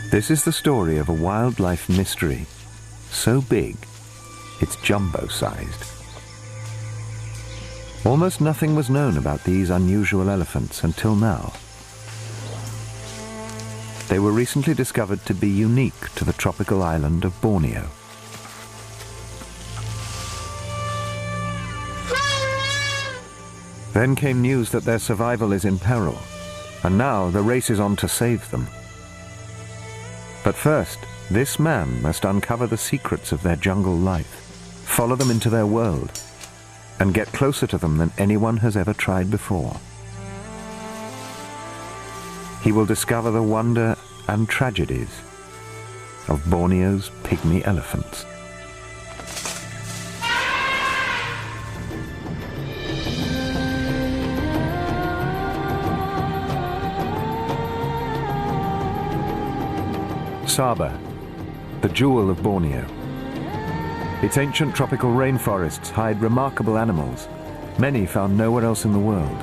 This is the story of a wildlife mystery so big it's jumbo-sized. Almost nothing was known about these unusual elephants until now. They were recently discovered to be unique to the tropical island of Borneo. Then came news that their survival is in peril, and now the race is on to save them. But first, this man must uncover the secrets of their jungle life, follow them into their world, and get closer to them than anyone has ever tried before. He will discover the wonder and tragedies of Borneo's pygmy elephants. Sabah, the jewel of Borneo. Its ancient tropical rainforests hide remarkable animals, many found nowhere else in the world.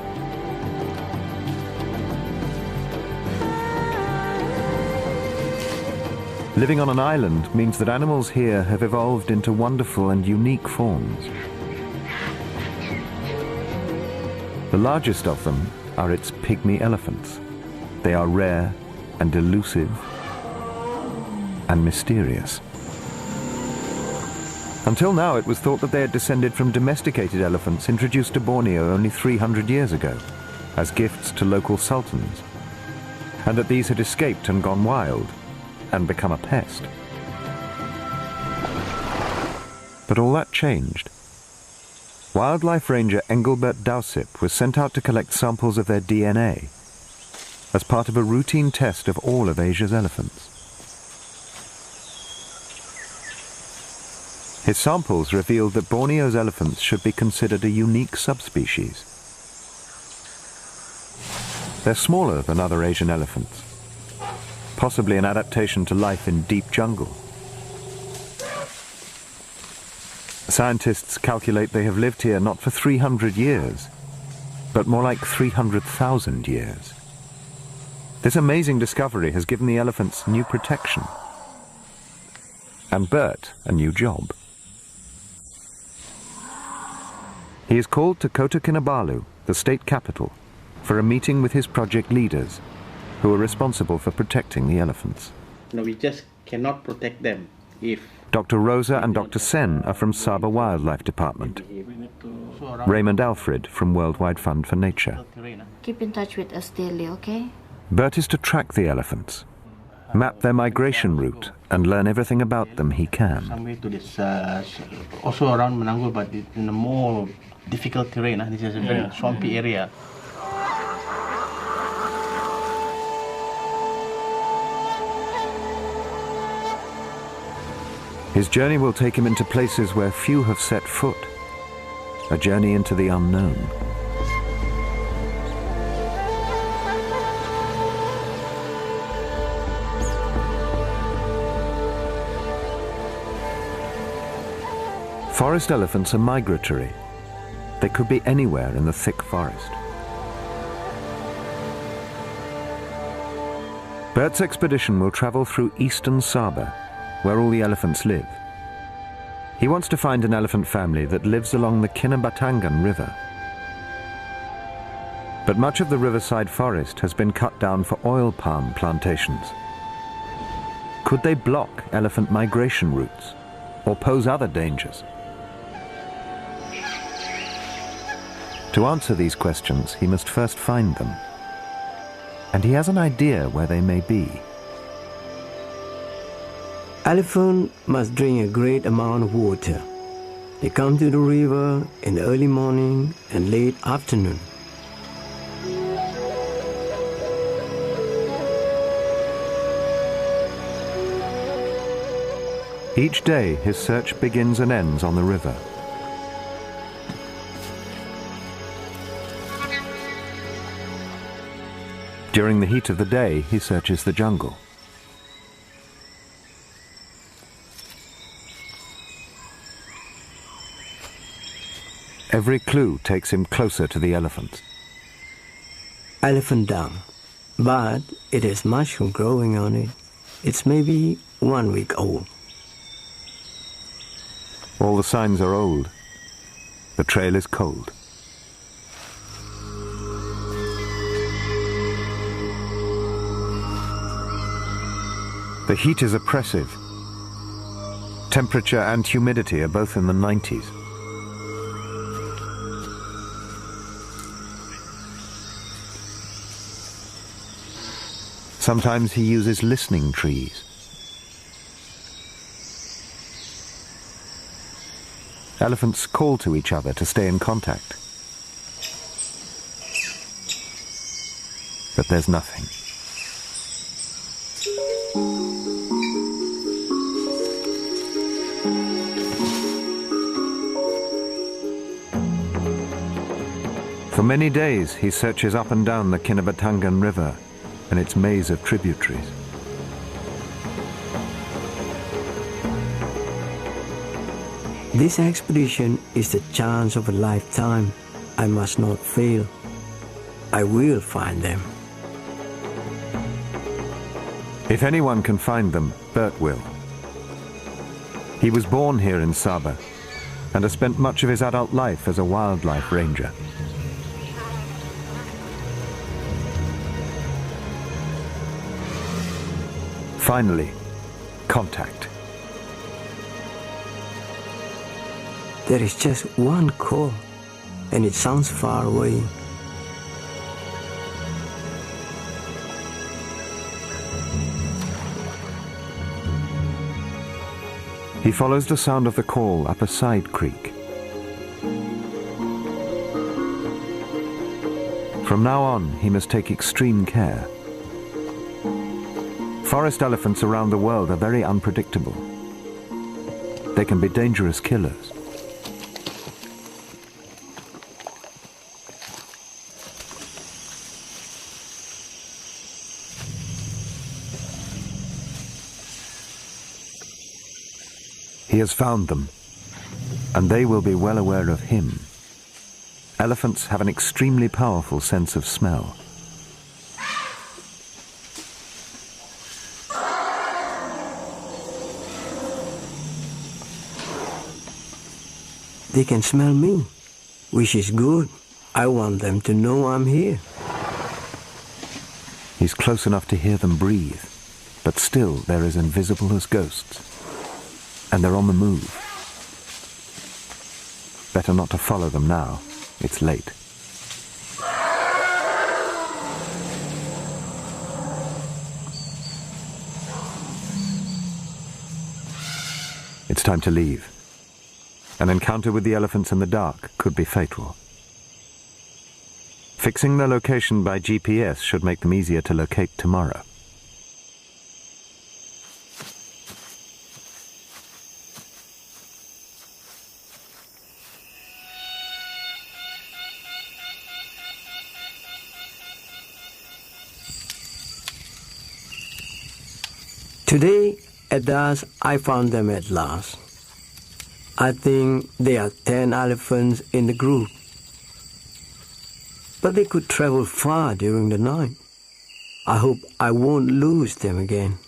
Living on an island means that animals here have evolved into wonderful and unique forms. The largest of them are its pygmy elephants. They are rare and elusive and mysterious. Until now, it was thought that they had descended from domesticated elephants introduced to Borneo only 300 years ago as gifts to local sultans, and that these had escaped and gone wild and become a pest. But all that changed. Wildlife ranger Engelbert Dausip was sent out to collect samples of their DNA as part of a routine test of all of Asia's elephants. His samples revealed that Borneo's elephants should be considered a unique subspecies. They're smaller than other Asian elephants, possibly an adaptation to life in deep jungle. Scientists calculate they have lived here not for 300 years, but more like 300,000 years. This amazing discovery has given the elephants new protection, and Bert a new job. He is called to Kota Kinabalu, the state capital, for a meeting with his project leaders, who are responsible for protecting the elephants. No, we just cannot protect them if... Dr. Rosa and Dr. Sen are from Sabah Wildlife Department. Raymond Alfred from Worldwide Fund for Nature. Keep in touch with us daily, okay? Bert is to track the elephants, map their migration route, and learn everything about them he can. Somewhere to this, also around Menanggul, but in a more difficult terrain. This is a very swampy area. His journey will take him into places where few have set foot, a journey into the unknown. Forest elephants are migratory. They could be anywhere in the thick forest. Bert's expedition will travel through eastern Sabah, where all the elephants live. He wants to find an elephant family that lives along the Kinabatangan River. But much of the riverside forest has been cut down for oil palm plantations. Could they block elephant migration routes or pose other dangers? To answer these questions, he must first find them. And he has an idea where they may be. Elephants must drink a great amount of water. They come to the river in the early morning and late afternoon. Each day, his search begins and ends on the river. During the heat of the day, he searches the jungle. Every clue takes him closer to the elephant. Elephant dung, but it is mushroom growing on it. It's maybe 1 week old. All the signs are old. The trail is cold. The heat is oppressive. Temperature and humidity are both in the 90s. Sometimes he uses listening trees. Elephants call to each other to stay in contact. But there's nothing. For many days he searches up and down the Kinabatangan River and its maze of tributaries. This expedition is the chance of a lifetime. I must not fail. I will find them. If anyone can find them, Bert will. He was born here in Sabah and has spent much of his adult life as a wildlife ranger. Finally, contact. There is just one call, and it sounds far away. He follows the sound of the call up a side creek. From now on, he must take extreme care. Forest elephants around the world are very unpredictable. They can be dangerous killers. He has found them, and they will be well aware of him. Elephants have an extremely powerful sense of smell. They can smell me, which is good. I want them to know I'm here. He's close enough to hear them breathe, but still they're as invisible as ghosts. And they're on the move. Better not to follow them now. It's late. It's time to leave. An encounter with the elephants in the dark could be fatal. Fixing their location by GPS should make them easier to locate tomorrow. Today, at dusk, I found them at last. I think there are 10 elephants in the group. But they could travel far during the night. I hope I won't lose them again.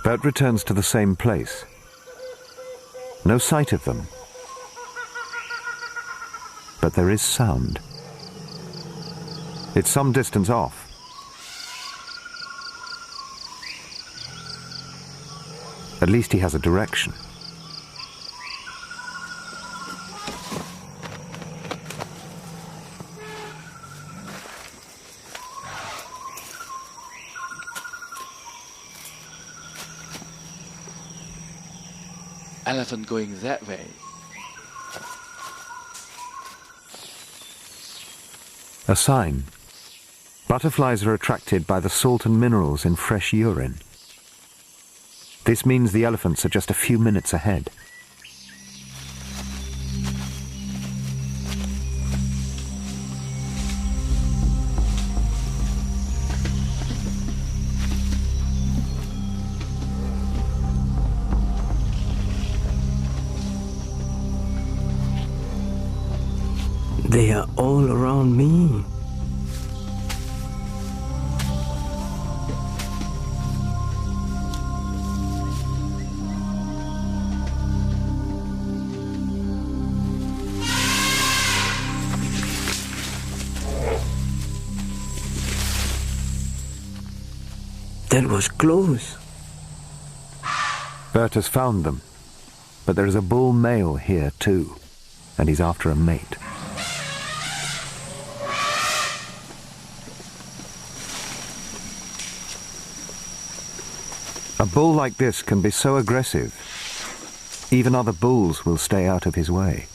Bert returns to the same place. No sight of them. But there is sound. It's some distance off. At least he has a direction. Elephant going that way. A sign. Butterflies are attracted by the salt and minerals in fresh urine. This means the elephants are just a few minutes ahead. They are all around me. That was close. Bert has found them, but there is a bull male here too, and he's after a mate. A bull like this can be so aggressive, even other bulls will stay out of his way.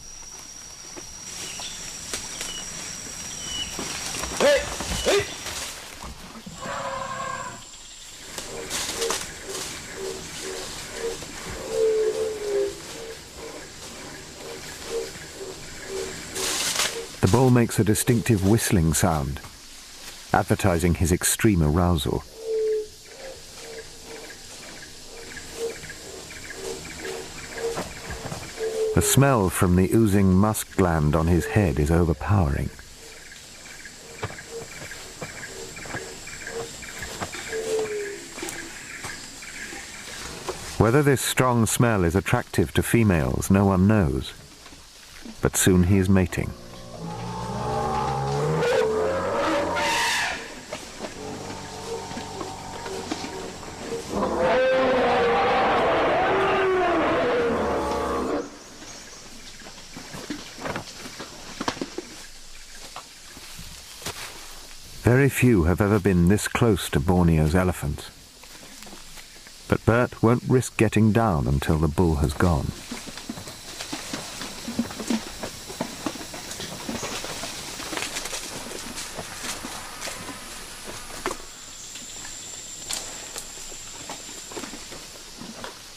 The bull makes a distinctive whistling sound, advertising his extreme arousal. The smell from the oozing musk gland on his head is overpowering. Whether this strong smell is attractive to females, no one knows, but soon he is mating. Very few have ever been this close to Borneo's elephants. But Bert won't risk getting down until the bull has gone.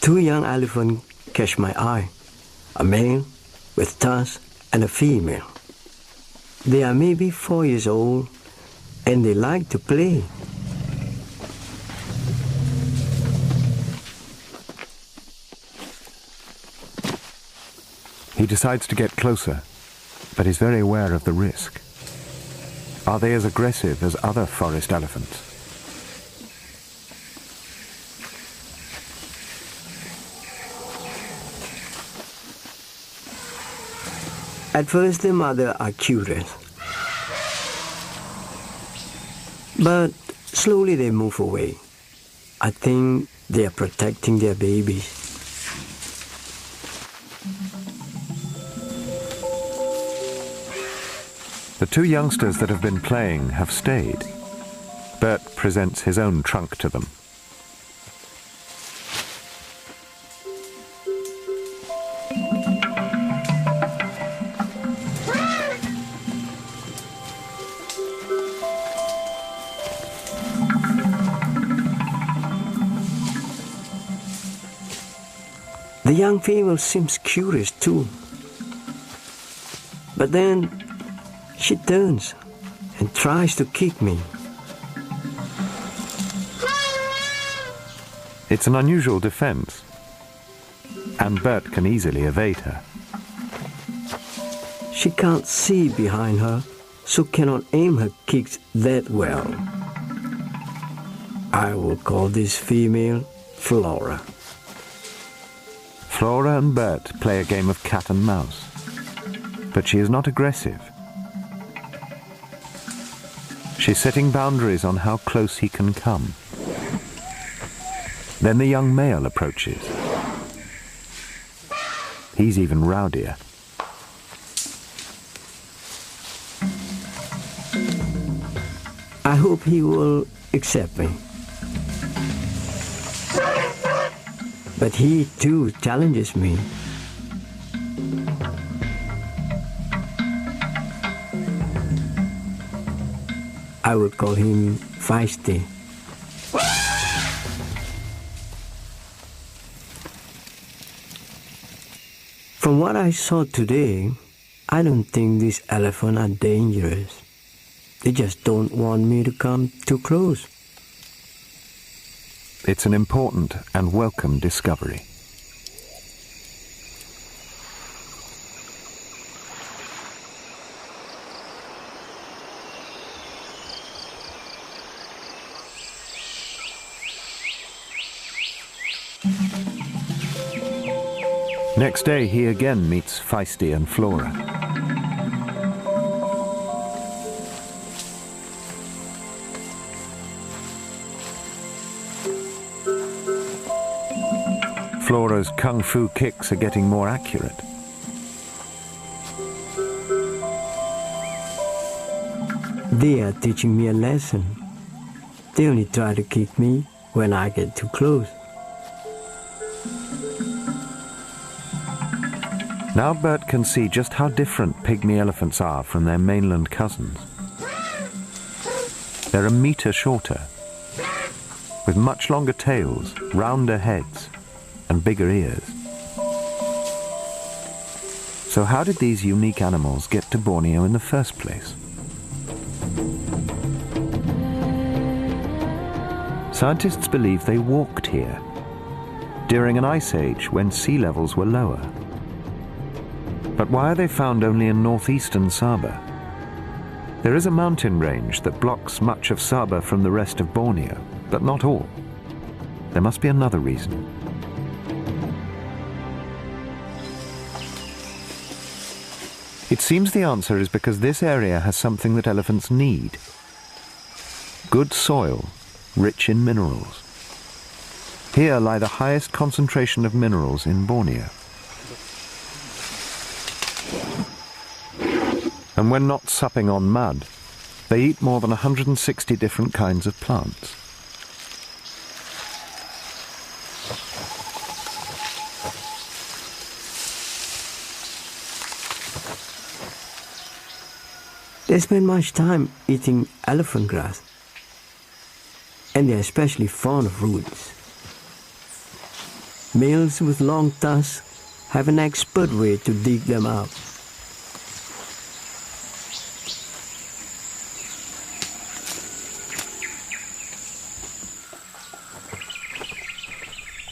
Two young elephants catch my eye, a male with tusks and a female. They are maybe 4 years old, and they like to play. He decides to get closer, but is very aware of the risk. Are they as aggressive as other forest elephants? At first, the mother are curious, but slowly they move away. I think they are protecting their babies. The two youngsters that have been playing have stayed. Bert presents his own trunk to them. The young female seems curious too. But then she turns and tries to kick me. It's an unusual defense, and Bert can easily evade her. She can't see behind her, so cannot aim her kicks that well. I will call this female Flora. Flora and Bert play a game of cat and mouse, but she is not aggressive. She's setting boundaries on how close he can come. Then the young male approaches. He's even rowdier. I hope he will accept me. But he too challenges me. I would call him feisty. From what I saw today, I don't think these elephants are dangerous. They just don't want me to come too close. It's an important and welcome discovery. Next day, he again meets Feisty and Flora. Flora's kung fu kicks are getting more accurate. They are teaching me a lesson. They only try to kick me when I get too close. Now Bert can see just how different pygmy elephants are from their mainland cousins. They're a metre shorter, with much longer tails, rounder heads, and bigger ears. So how did these unique animals get to Borneo in the first place? Scientists believe they walked here during an ice age when sea levels were lower. But why are they found only in northeastern Sabah? There is a mountain range that blocks much of Sabah from the rest of Borneo, but not all. There must be another reason. It seems the answer is because this area has something that elephants need: good soil, rich in minerals. Here lie the highest concentration of minerals in Borneo. And when not supping on mud, they eat more than 160 different kinds of plants. They spend much time eating elephant grass, and they're especially fond of roots. Males with long tusks have an expert way to dig them out.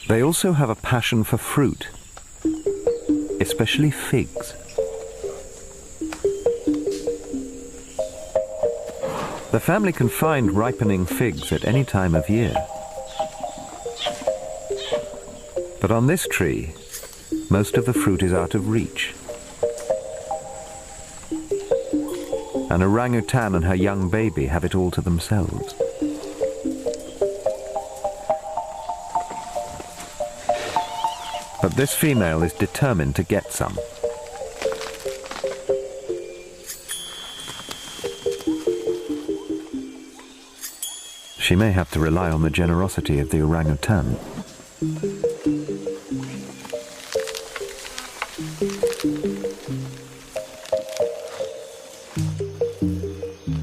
They also have a passion for fruit, especially figs. The family can find ripening figs at any time of year. But on this tree, most of the fruit is out of reach. An orangutan and her young baby have it all to themselves. But this female is determined to get some. She may have to rely on the generosity of the orangutan.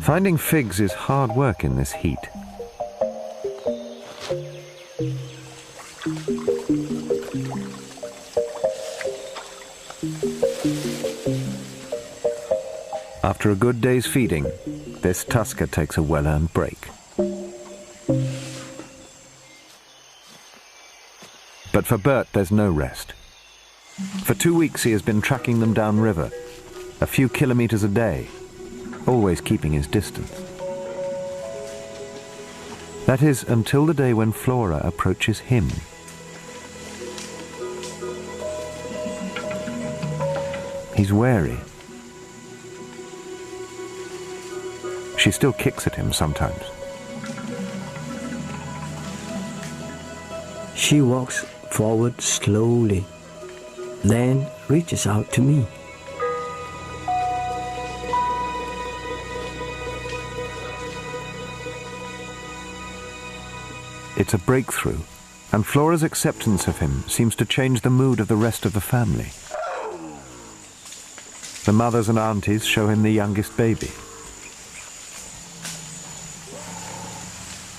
Finding figs is hard work in this heat. After a good day's feeding, this tusker takes a well-earned break. But for Bert, there's no rest. For 2 weeks he has been tracking them downriver, a few kilometers a day, always keeping his distance. That is, until the day when Flora approaches him. He's wary. She still kicks at him sometimes. She walks forward slowly, then reaches out to me. It's a breakthrough, and Flora's acceptance of him seems to change the mood of the rest of the family. The mothers and aunties show him the youngest baby.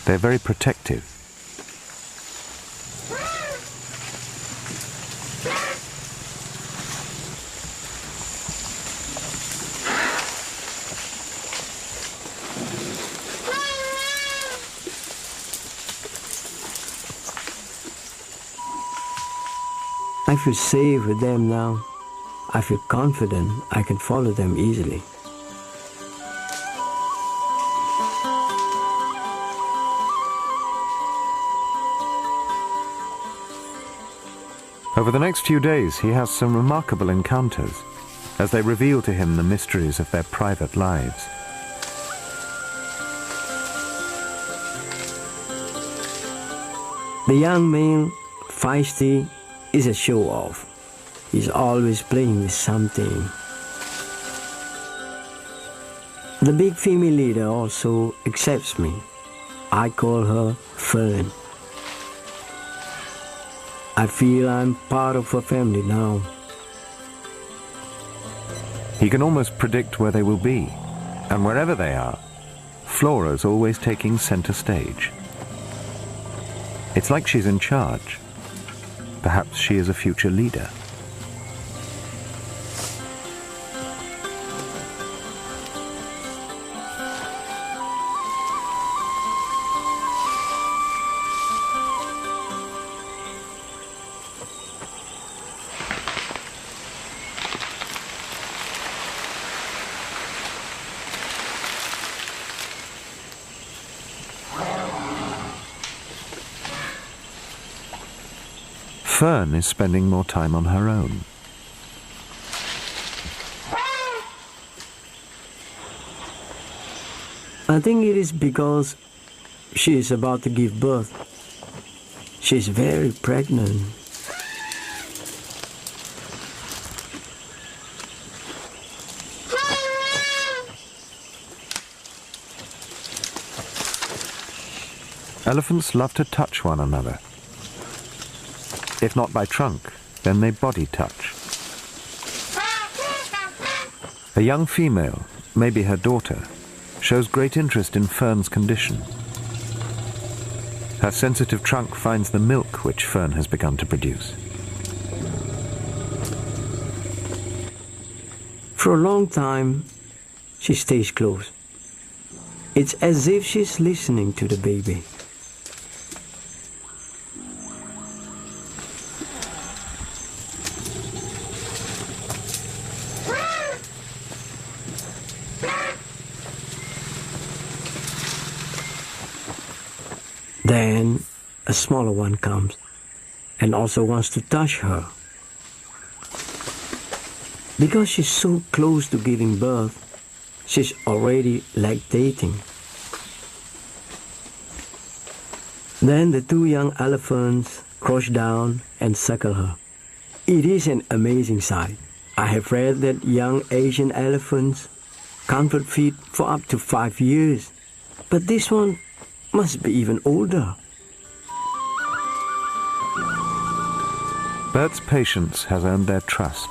They're very protective. I feel safe with them now. I feel confident I can follow them easily. Over the next few days, he has some remarkable encounters as they reveal to him the mysteries of their private lives. The young male, feisty, is a show-off. He's always playing with something. The big female leader also accepts me. I call her Fern. I feel I'm part of her family now. He can almost predict where they will be, and wherever they are, Flora's always taking center stage. It's like she's in charge. Perhaps she is a future leader. Fern is spending more time on her own. I think it is because she is about to give birth. She's very pregnant. Elephants love to touch one another. If not by trunk, then they body touch. A young female, maybe her daughter, shows great interest in Fern's condition. Her sensitive trunk finds the milk which Fern has begun to produce. For a long time, she stays close. It's as if she's listening to the baby. Then a smaller one comes and also wants to touch her. Because she's so close to giving birth, she's already lactating. Then the two young elephants crouch down and suckle her. It is an amazing sight. I have read that young Asian elephants can't feed for up to 5 years, but this one must be even older. Bert's patience has earned their trust.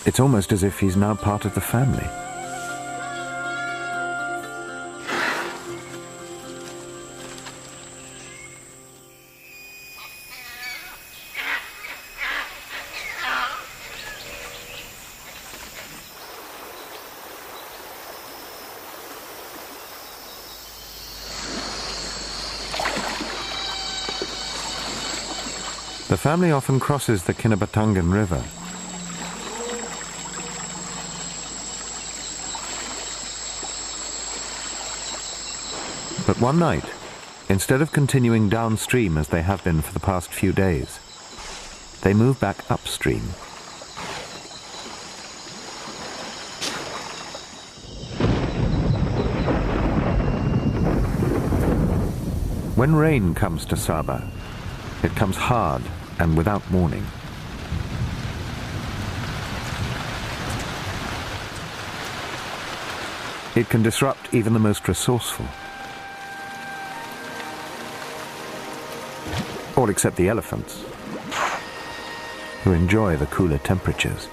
It's almost as if he's now part of the family. The family often crosses the Kinabatangan River. But one night, instead of continuing downstream as they have been for the past few days, they move back upstream. When rain comes to Sabah, it comes hard and without warning. It can disrupt even the most resourceful. All except the elephants, who enjoy the cooler temperatures.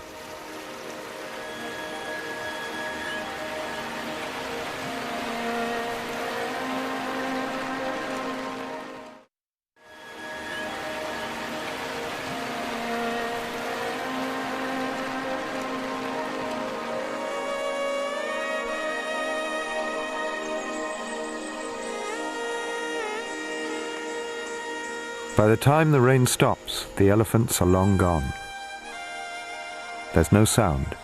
By the time the rain stops, the elephants are long gone. There's no sound,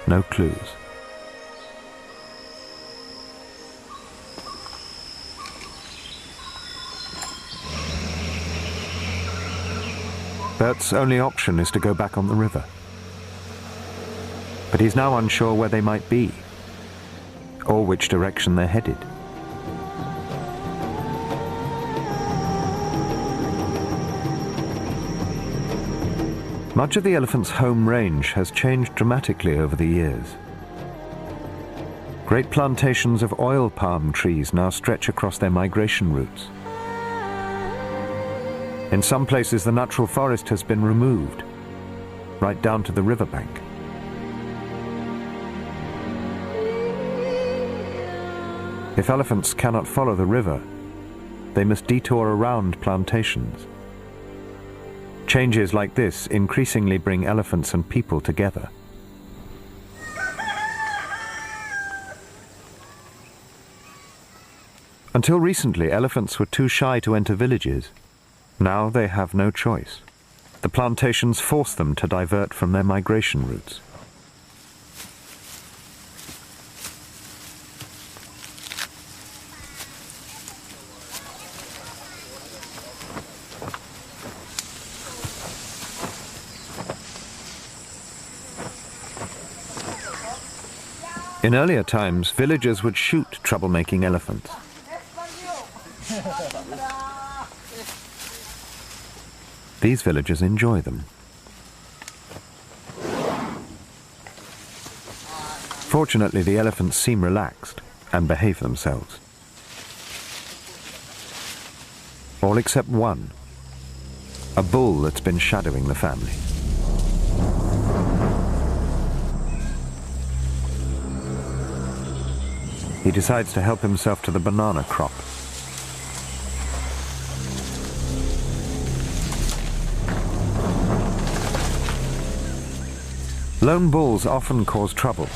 no clues. Bert's only option is to go back on the river. But he's now unsure where they might be, or which direction they're headed. Much of the elephant's home range has changed dramatically over the years. Great plantations of oil palm trees now stretch across their migration routes. In some places, the natural forest has been removed, right down to the riverbank. If elephants cannot follow the river, they must detour around plantations. Changes like this increasingly bring elephants and people together. Until recently, elephants were too shy to enter villages. Now they have no choice. The plantations force them to divert from their migration routes. In earlier times, villagers would shoot troublemaking elephants. These villagers enjoy them. Fortunately, the elephants seem relaxed and behave themselves. All except one, a bull that's been shadowing the family. He decides to help himself to the banana crop. Lone bulls often cause trouble.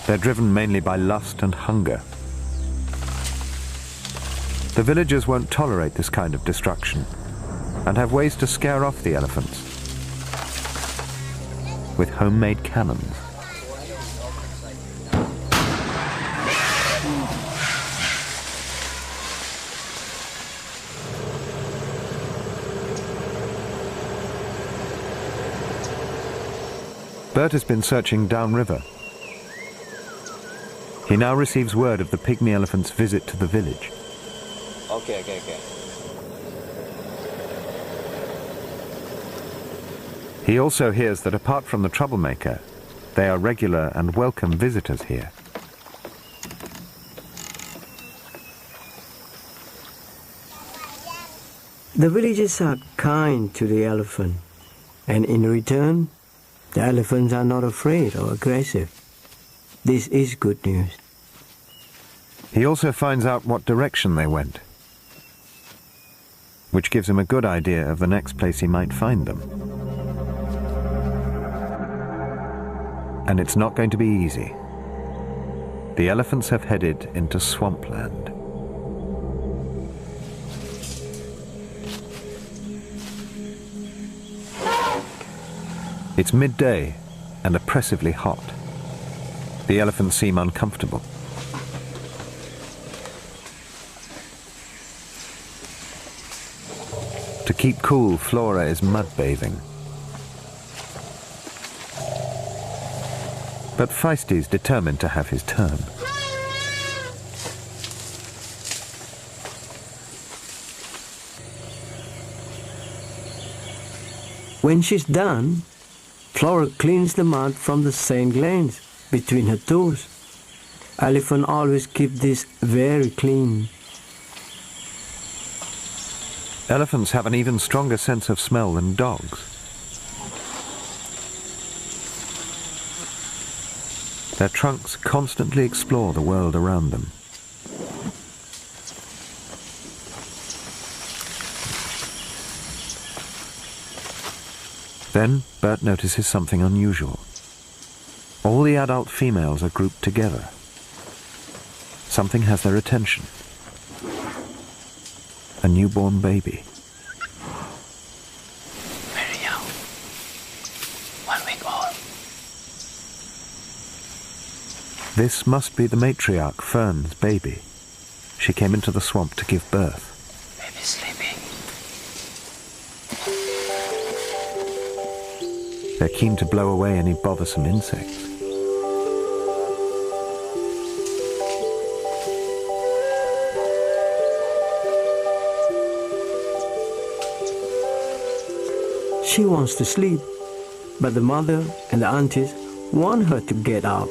They're driven mainly by lust and hunger. The villagers won't tolerate this kind of destruction and have ways to scare off the elephants with homemade cannons. Bert has been searching downriver. He now receives word of the pygmy elephant's visit to the village. Okay. He also hears that apart from the troublemaker, they are regular and welcome visitors here. The villagers are kind to the elephant, and in return, the elephants are not afraid or aggressive. This is good news. He also finds out what direction they went, which gives him a good idea of the next place he might find them. And it's not going to be easy. The elephants have headed into swampland. It's midday and oppressively hot. The elephants seem uncomfortable. To keep cool, Flora is mud bathing. But Feisty's determined to have his turn. When she's done, Flora cleans the mud from the sand glands between her toes. Elephants always keep this very clean. Elephants have an even stronger sense of smell than dogs. Their trunks constantly explore the world around them. Then Bert notices something unusual. All the adult females are grouped together. Something has their attention. A newborn baby. Very young. 1 week old. This must be the matriarch, Fern's baby. She came into the swamp to give birth. Baby sleeping. They're keen to blow away any bothersome insects. She wants to sleep, but the mother and the aunties want her to get up.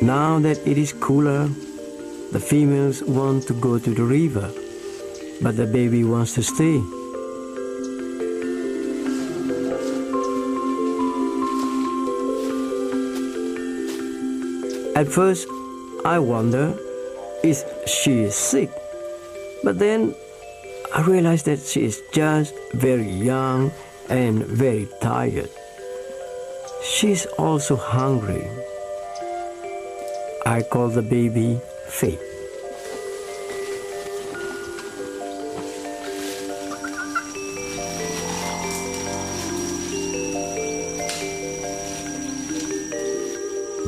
Now that it is cooler, the females want to go to the river, but the baby wants to stay. At first, I wonder if she is sick, but then I realize that she is just very young and very tired. She's also hungry. I call the baby Faith.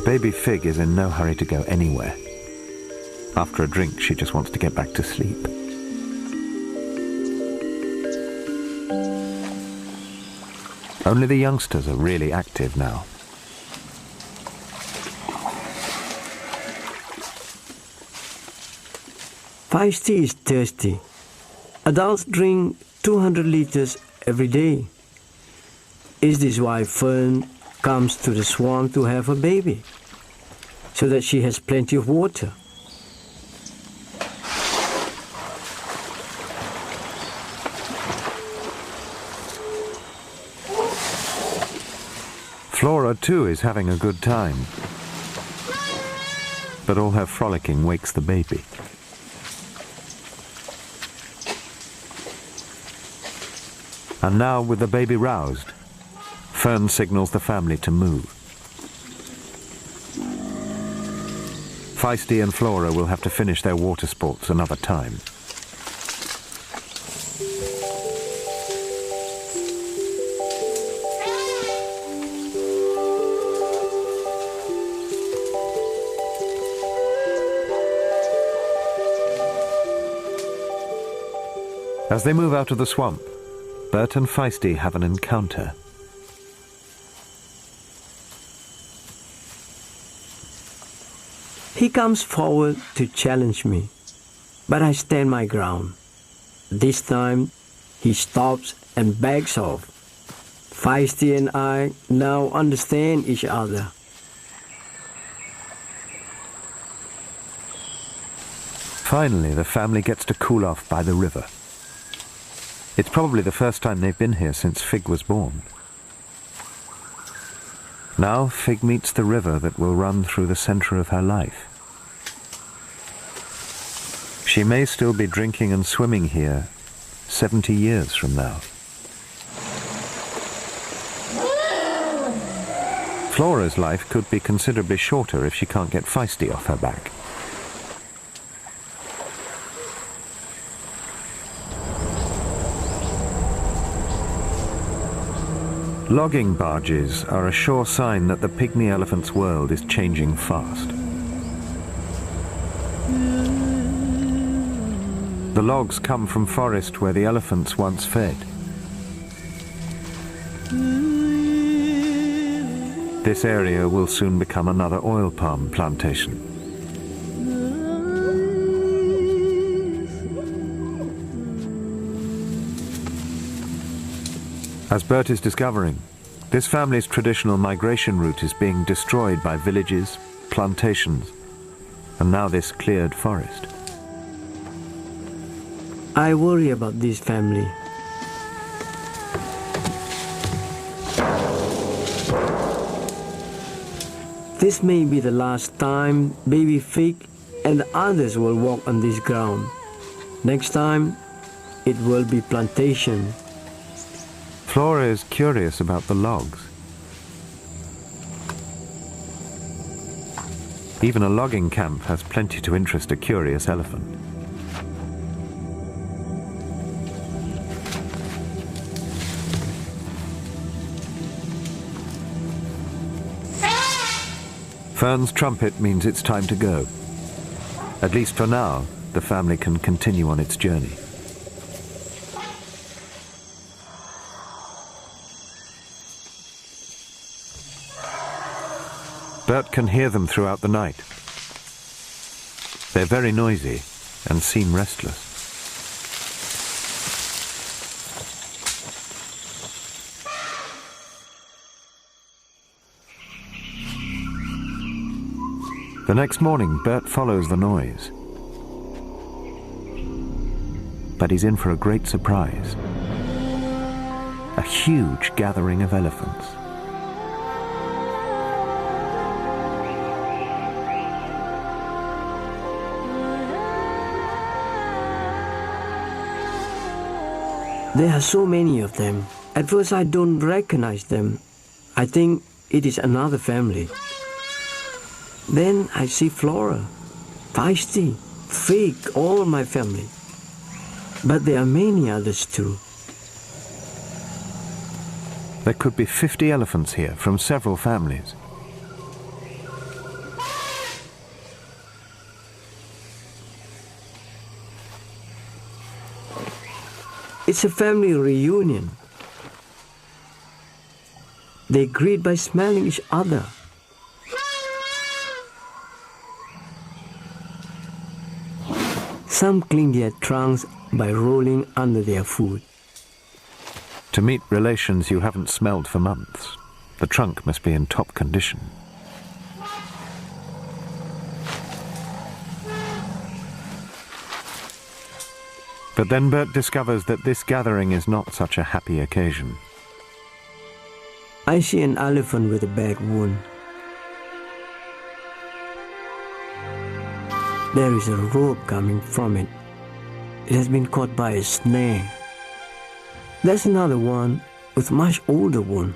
Baby Fig is in no hurry to go anywhere. After a drink, she just wants to get back to sleep. Only the youngsters are really active now. Feisty is thirsty. Adults drink 200 liters every day. Is this why Fern comes to the swamp to have a baby? So that she has plenty of water. Flora too is having a good time. But all her frolicking wakes the baby. And now, with the baby roused, Fern signals the family to move. Feisty and Flora will have to finish their water sports another time. As they move out of the swamp, Bert and Feisty have an encounter. He comes forward to challenge me, but I stand my ground. This time, he stops and backs off. Feisty and I now understand each other. Finally, the family gets to cool off by the river. It's probably the first time they've been here since Fig was born. Now Fig meets the river that will run through the center of her life. She may still be drinking and swimming here 70 years from now. Flora's life could be considerably shorter if she can't get Feisty off her back. Logging barges are a sure sign that the pygmy elephant's world is changing fast. The logs come from forest where the elephants once fed. This area will soon become another oil palm plantation. As Bert is discovering, this family's traditional migration route is being destroyed by villages, plantations, and now this cleared forest. I worry about this family. This may be the last time baby Fig and the others will walk on this ground. Next time, it will be plantation. Flora is curious about the logs. Even a logging camp has plenty to interest a curious elephant. Fern's trumpet means it's time to go. At least for now, the family can continue on its journey. Bert can hear them throughout the night. They're very noisy and seem restless. The next morning, Bert follows the noise. But he's in for a great surprise. A huge gathering of elephants. There are so many of them. At first I don't recognize them. I think it is another family. Then I see Flora, Feisty, Fig, all my family. But there are many others too. There could be 50 elephants here from several families. It's a family reunion. They greet by smelling each other. Some clean their trunks by rolling under their food. To meet relations you haven't smelled for months, the trunk must be in top condition. But then Bert discovers that this gathering is not such a happy occasion. I see an elephant with a bad wound. There is a rope coming from it. It has been caught by a snare. There's another one with much older wound.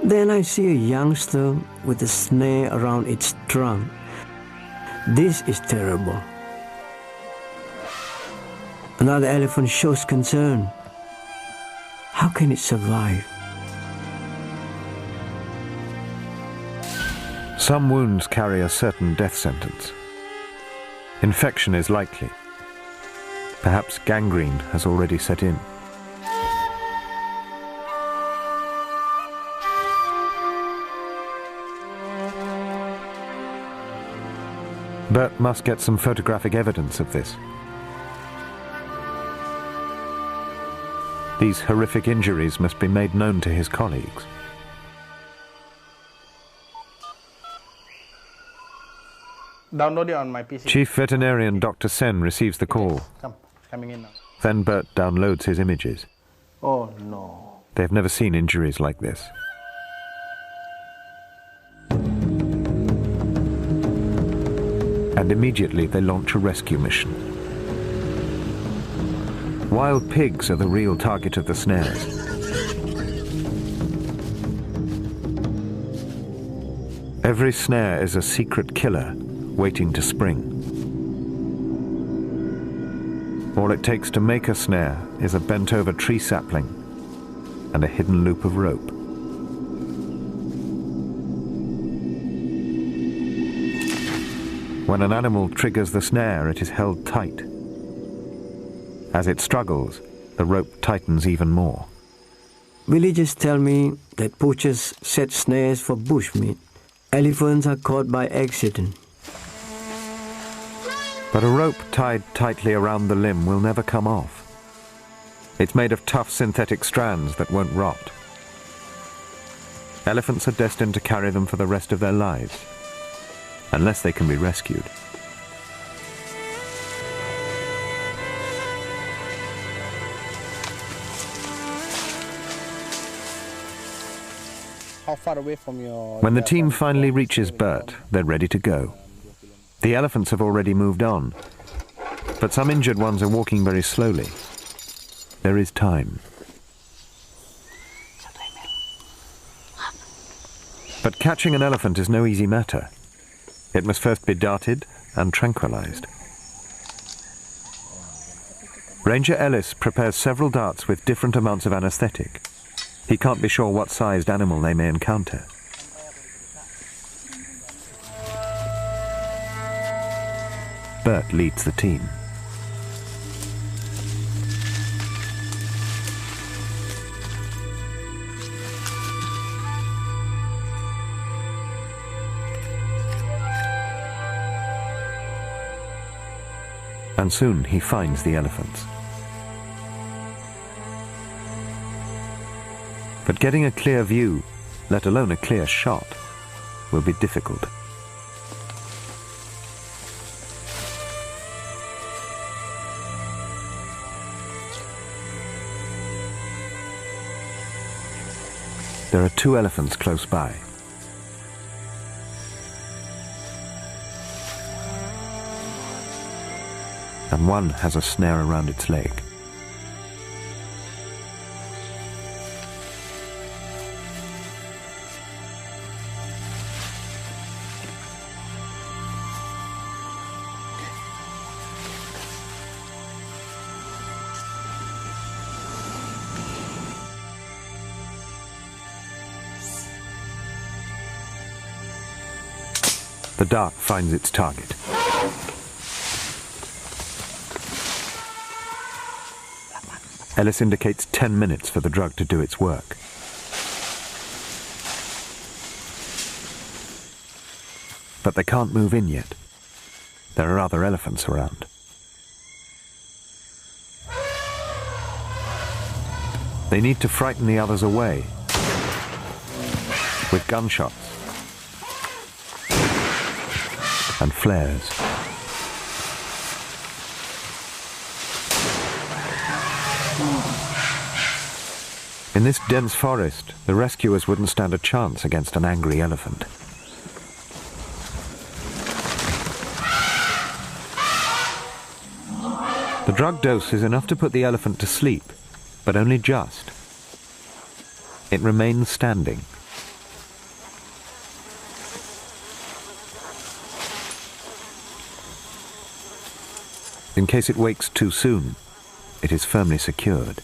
Then I see a youngster with a snare around its trunk. This is terrible. Another elephant shows concern. How can it survive? Some wounds carry a certain death sentence. Infection is likely. Perhaps gangrene has already set in. Bert must get some photographic evidence of this. These horrific injuries must be made known to his colleagues. Download it on my PC. Chief Veterinarian Dr. Sen receives the call. Coming in now. Then Bert downloads his images. Oh no. They've never seen injuries like this. And immediately they launch a rescue mission. Wild pigs are the real target of the snares. Every snare is a secret killer waiting to spring. All it takes to make a snare is a bent-over tree sapling and a hidden loop of rope. When an animal triggers the snare, it is held tight. As it struggles, the rope tightens even more. Villagers tell me that poachers set snares for bushmeat. Elephants are caught by accident. But a rope tied tightly around the limb will never come off. It's made of tough synthetic strands that won't rot. Elephants are destined to carry them for the rest of their lives, unless they can be rescued. How far away from your... When the team finally reaches Bert, they're ready to go. The elephants have already moved on, but some injured ones are walking very slowly. There is time. But catching an elephant is no easy matter. It must first be darted and tranquilized. Ranger Ellis prepares several darts with different amounts of anesthetic. He can't be sure what sized animal they may encounter. Bert leads the team. And soon he finds the elephants. But getting a clear view, let alone a clear shot, will be difficult. There are 2 elephants close by. And one has a snare around its leg. The dart finds its target. Ellis indicates 10 minutes for the drug to do its work. But they can't move in yet. There are other elephants around. They need to frighten the others away with gunshots and flares. In this dense forest, the rescuers wouldn't stand a chance against an angry elephant. The drug dose is enough to put the elephant to sleep, but only just. It remains standing. In case it wakes too soon, it is firmly secured.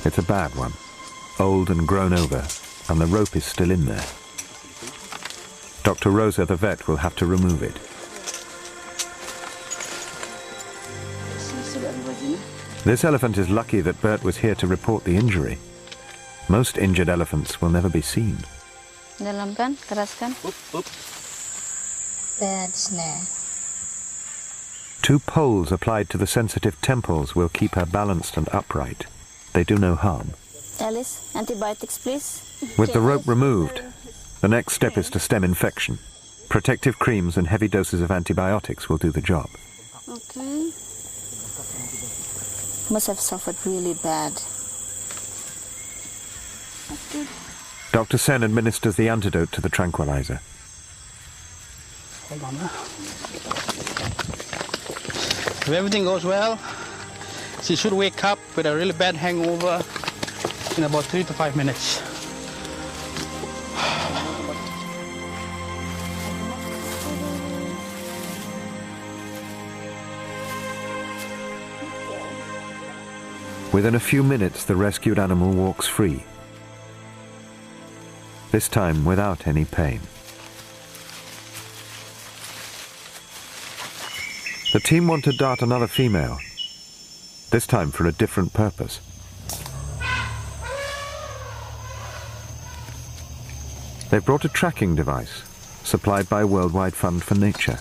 It's a bad one, old and grown over, and the rope is still in there. Dr. Rosa, the vet, will have to remove it. This elephant is lucky that Bert was here to report the injury. Most injured elephants will never be seen. Dalam kan, keras kan? Bad snare. 2 poles applied to the sensitive temples will keep her balanced and upright. They do no harm. Alice, antibiotics please. With the rope removed, the next step is to stem infection. Protective creams and heavy doses of antibiotics will do the job. Okay. Must have suffered really bad. Dr. Sen administers the antidote to the tranquilizer. Hold on. If everything goes well, she should wake up with a really bad hangover in about 3 to 5 minutes. Within a few minutes, the rescued animal walks free. This time without any pain. The team want to dart another female, this time for a different purpose. They've brought a tracking device, supplied by Worldwide Fund for Nature.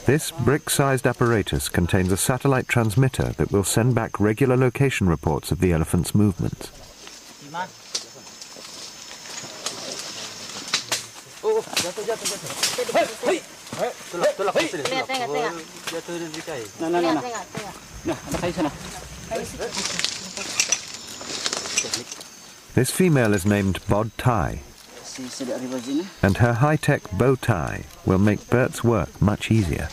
This brick-sized apparatus contains a satellite transmitter that will send back regular location reports of the elephant's movements. This female is named Bod Tai, and her high-tech bow tie will make Bert's work much easier.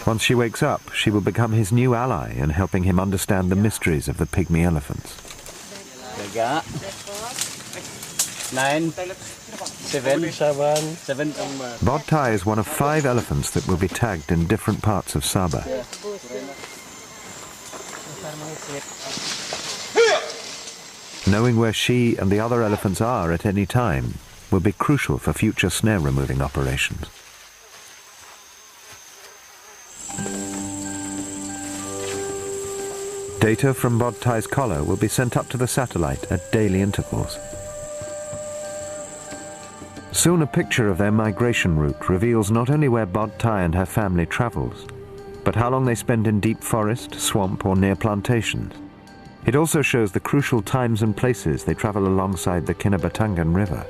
Once she wakes up, she will become his new ally in helping him understand the mysteries of the pygmy elephants. 9, 7. Bod Tai is one of 5 elephants that will be tagged in different parts of Sabah. Knowing where she and the other elephants are at any time will be crucial for future snare removing operations. Data from Bodtai's collar will be sent up to the satellite at daily intervals. Soon a picture of their migration route reveals not only where Bodtai and her family travels, but how long they spend in deep forest, swamp or near plantations. It also shows the crucial times and places they travel alongside the Kinabatangan River.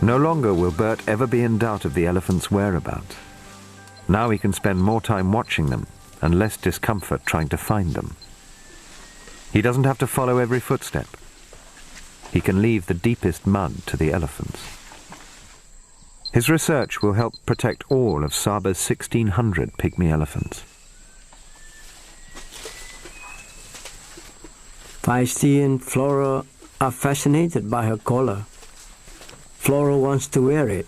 No longer will Bert ever be in doubt of the elephant's whereabouts. Now he can spend more time watching them and less discomfort trying to find them. He doesn't have to follow every footstep. He can leave the deepest mud to the elephants. His research will help protect all of Saba's 1,600 pygmy elephants. Feisty and Flora are fascinated by her collar. Flora wants to wear it.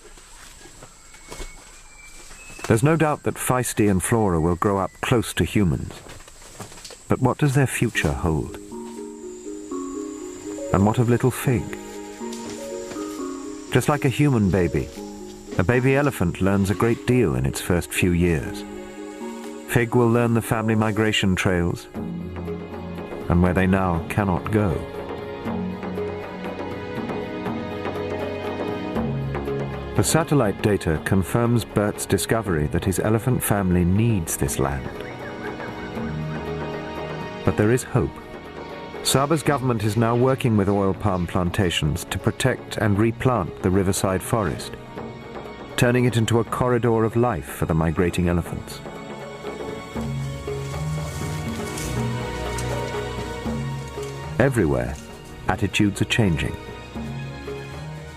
There's no doubt that Feisty and Flora will grow up close to humans. But what does their future hold? And what of little Fig? Just like a human baby, a baby elephant learns a great deal in its first few years. Fig will learn the family migration trails and where they now cannot go. The satellite data confirms Bert's discovery that his elephant family needs this land. But there is hope. Saba's government is now working with oil palm plantations to protect and replant the riverside forest, turning it into a corridor of life for the migrating elephants. Everywhere, attitudes are changing.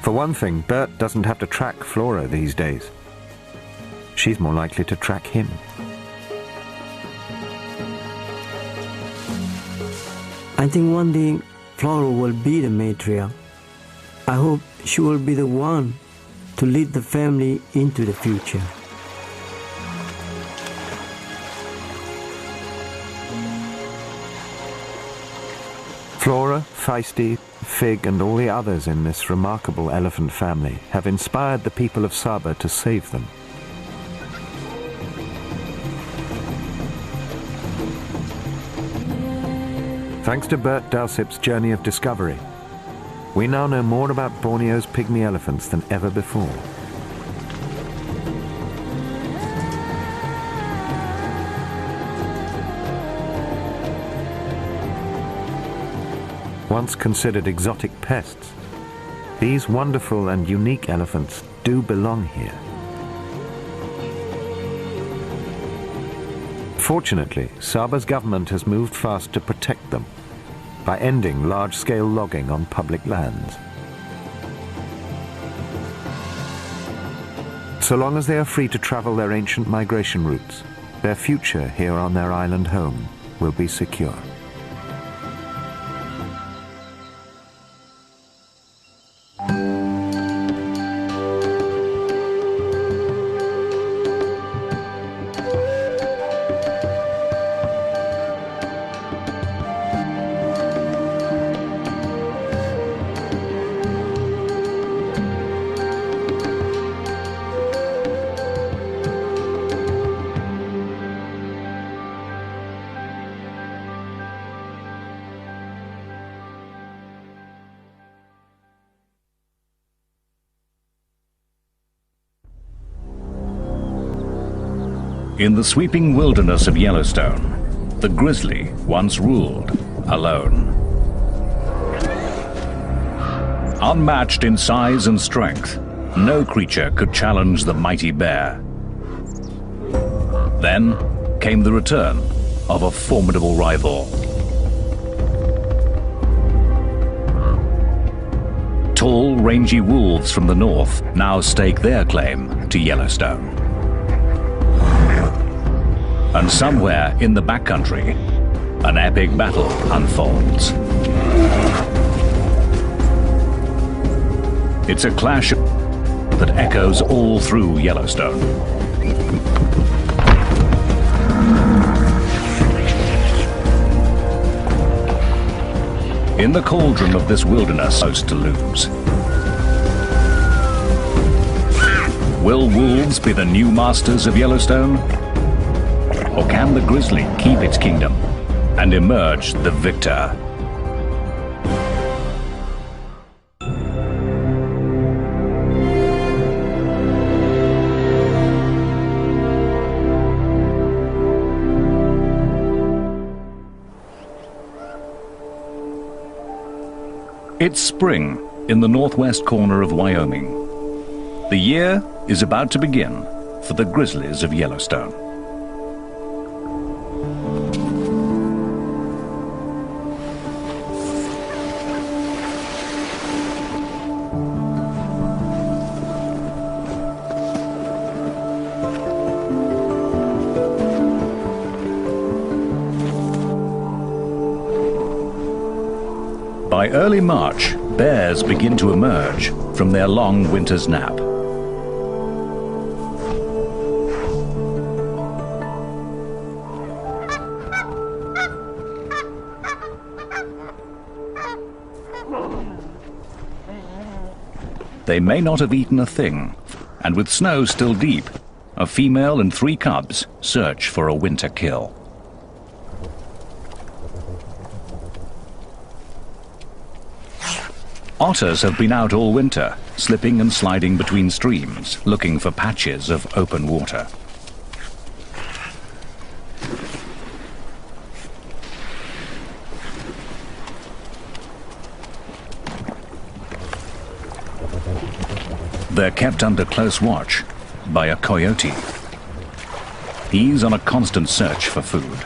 For one thing, Bert doesn't have to track Flora these days. She's more likely to track him. I think one day Flora will be the matriarch. I hope she will be the one to lead the family into the future. Flora, Feisty, Fig and all the others in this remarkable elephant family have inspired the people of Saba to save them. Thanks to Bert Dalsip's journey of discovery, we now know more about Borneo's pygmy elephants than ever before. Once considered exotic pests, these wonderful and unique elephants do belong here. Fortunately, Saba's government has moved fast to protect them by ending large-scale logging on public lands. So long as they are free to travel their ancient migration routes, their future here on their island home will be secure. In the sweeping wilderness of Yellowstone, the grizzly once ruled alone. Unmatched in size and strength, no creature could challenge the mighty bear. Then came the return of a formidable rival. Tall, rangy wolves from the north now stake their claim to Yellowstone. And somewhere in the backcountry, an epic battle unfolds. It's a clash that echoes all through Yellowstone. In the cauldron of this wilderness, most to lose. Will wolves be the new masters of Yellowstone? Or can the grizzly keep its kingdom and emerge the victor? It's spring in the northwest corner of Wyoming. The year is about to begin for the grizzlies of Yellowstone. By early March, bears begin to emerge from their long winter's nap. They may not have eaten a thing, and with snow still deep, a female and 3 cubs search for a winter kill. Otters have been out all winter, slipping and sliding between streams, looking for patches of open water. They're kept under close watch by a coyote. He's on a constant search for food.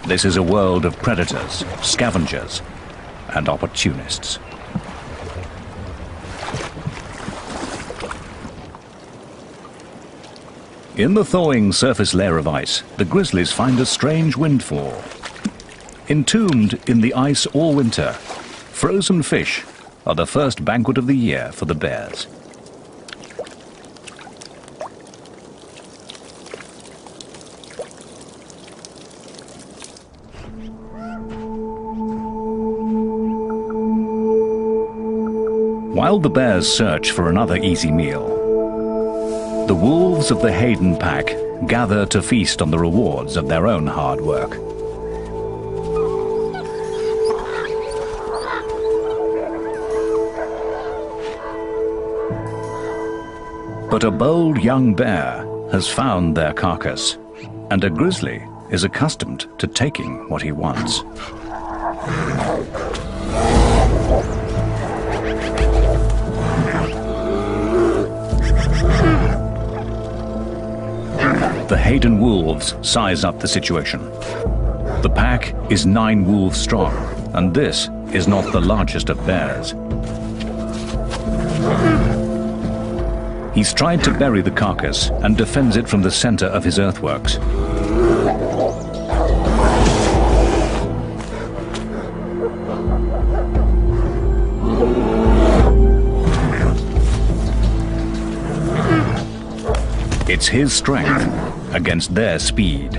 This is a world of predators, scavengers, and opportunists. In the thawing surface layer of ice, the grizzlies find a strange windfall. Entombed in the ice all winter, frozen fish are the first banquet of the year for the bears. While the bears search for another easy meal, the wolves of the Hayden pack gather to feast on the rewards of their own hard work. But a bold young bear has found their carcass, and a grizzly is accustomed to taking what he wants. The Hayden wolves size up the situation. The pack is 9 wolves strong, and this is not the largest of bears. He's tried to bury the carcass and defends it from the center of his earthworks. It's his strength against their speed.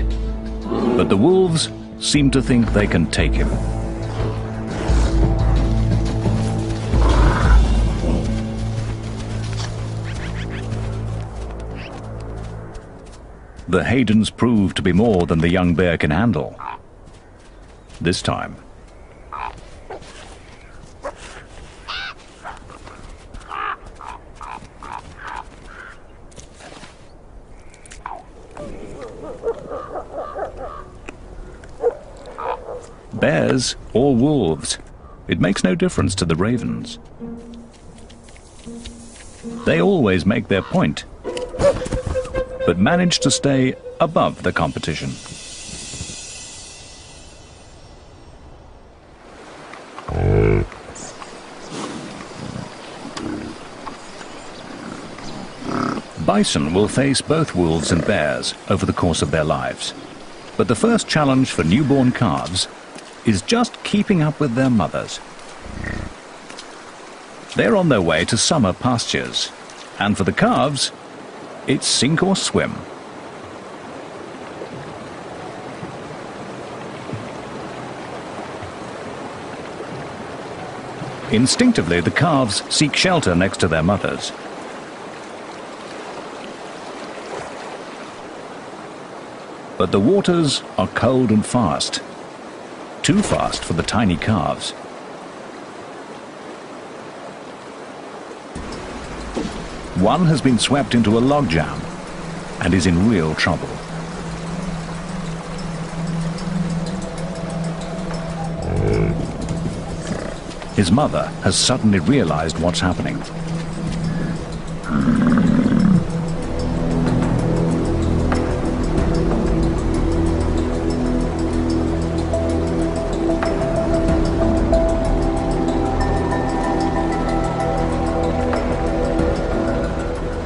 But the wolves seem to think they can take him. The Haydens prove to be more than the young bear can handle. This time, bears or wolves, it makes no difference to the ravens. They always make their point, but manage to stay above the competition. Bison will face both wolves and bears over the course of their lives. But the first challenge for newborn calves is just keeping up with their mothers. They're on their way to summer pastures, and for the calves, it's sink or swim. Instinctively, the calves seek shelter next to their mothers. But the waters are cold and fast, too fast for the tiny calves. One has been swept into a logjam and is in real trouble. His mother has suddenly realized what's happening.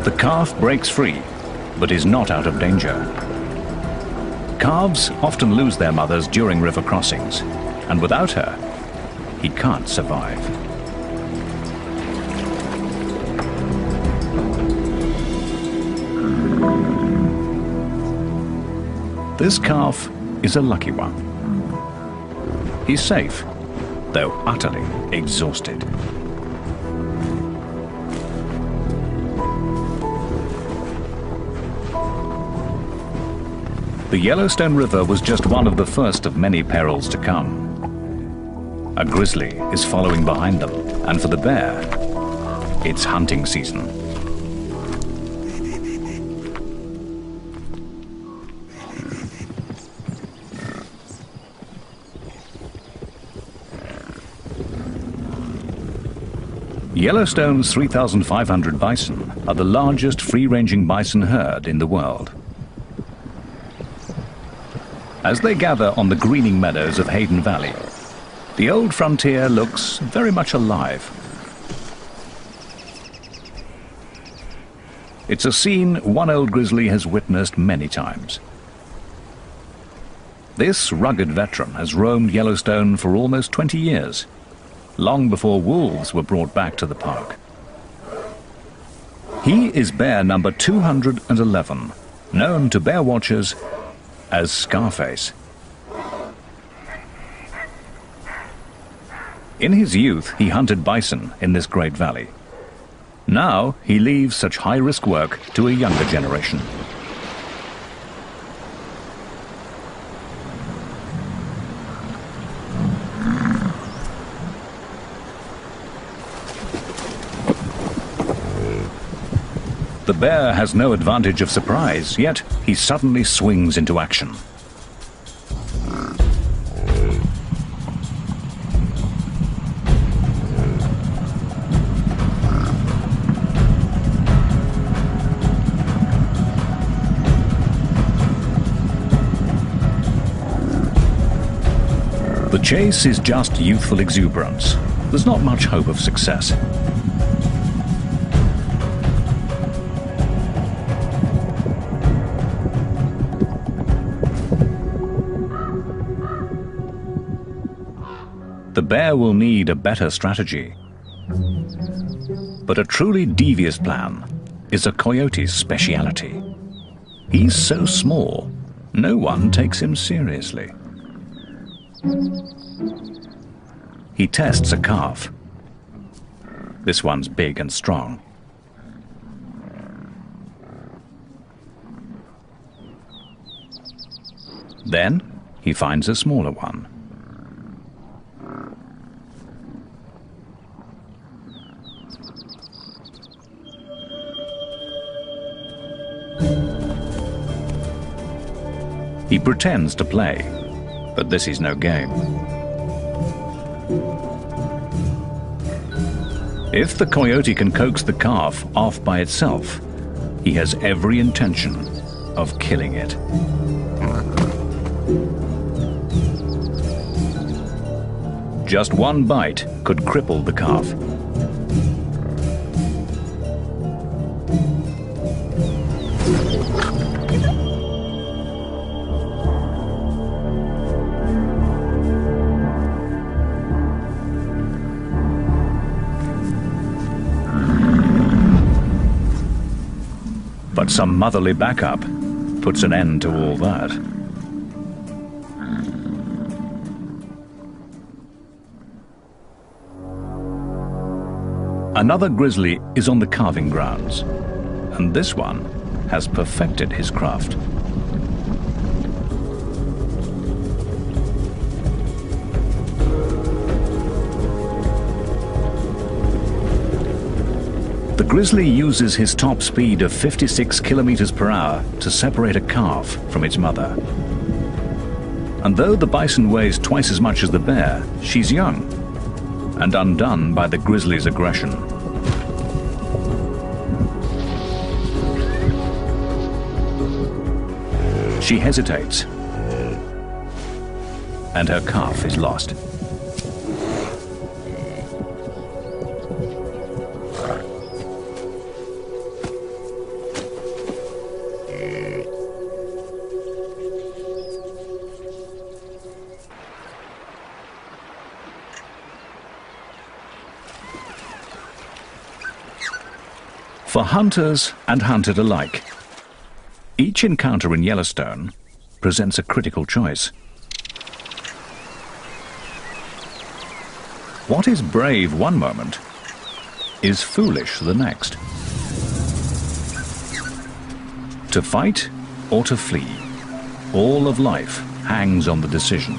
The calf breaks free, but is not out of danger. Calves often lose their mothers during river crossings, and without her, he can't survive. This calf is a lucky one. He's safe, though utterly exhausted. The Yellowstone River was just one of the first of many perils to come. A grizzly is following behind them, and for the bear, it's hunting season. Yellowstone's 3,500 bison are the largest free-ranging bison herd in the world. As they gather on the greening meadows of Hayden Valley, the old frontier looks very much alive. It's a scene one old grizzly has witnessed many times. This rugged veteran has roamed Yellowstone for almost 20 years, long before wolves were brought back to the park. He is bear number 211, known to bear watchers as Scarface. In his youth, he hunted bison in this great valley. Now, he leaves such high-risk work to a younger generation. The bear has no advantage of surprise, yet he suddenly swings into action. The chase is just youthful exuberance. There's not much hope of success. The bear will need a better strategy. But a truly devious plan is a coyote's speciality. He's so small, no one takes him seriously. He tests a calf. This one's big and strong. Then he finds a smaller one. He pretends to play, but this is no game. If the coyote can coax the calf off by itself, he has every intention of killing it. Just one bite could cripple the calf. But some motherly backup puts an end to all that. Another grizzly is on the calving grounds, and this one has perfected his craft. The grizzly uses his top speed of 56 kilometers per hour to separate a calf from its mother. And though the bison weighs twice as much as the bear, she's young and undone by the grizzly's aggression. She hesitates, and her calf is lost. For hunters and hunted alike, each encounter in Yellowstone presents a critical choice. What is brave one moment is foolish the next. To fight or to flee, all of life hangs on the decision.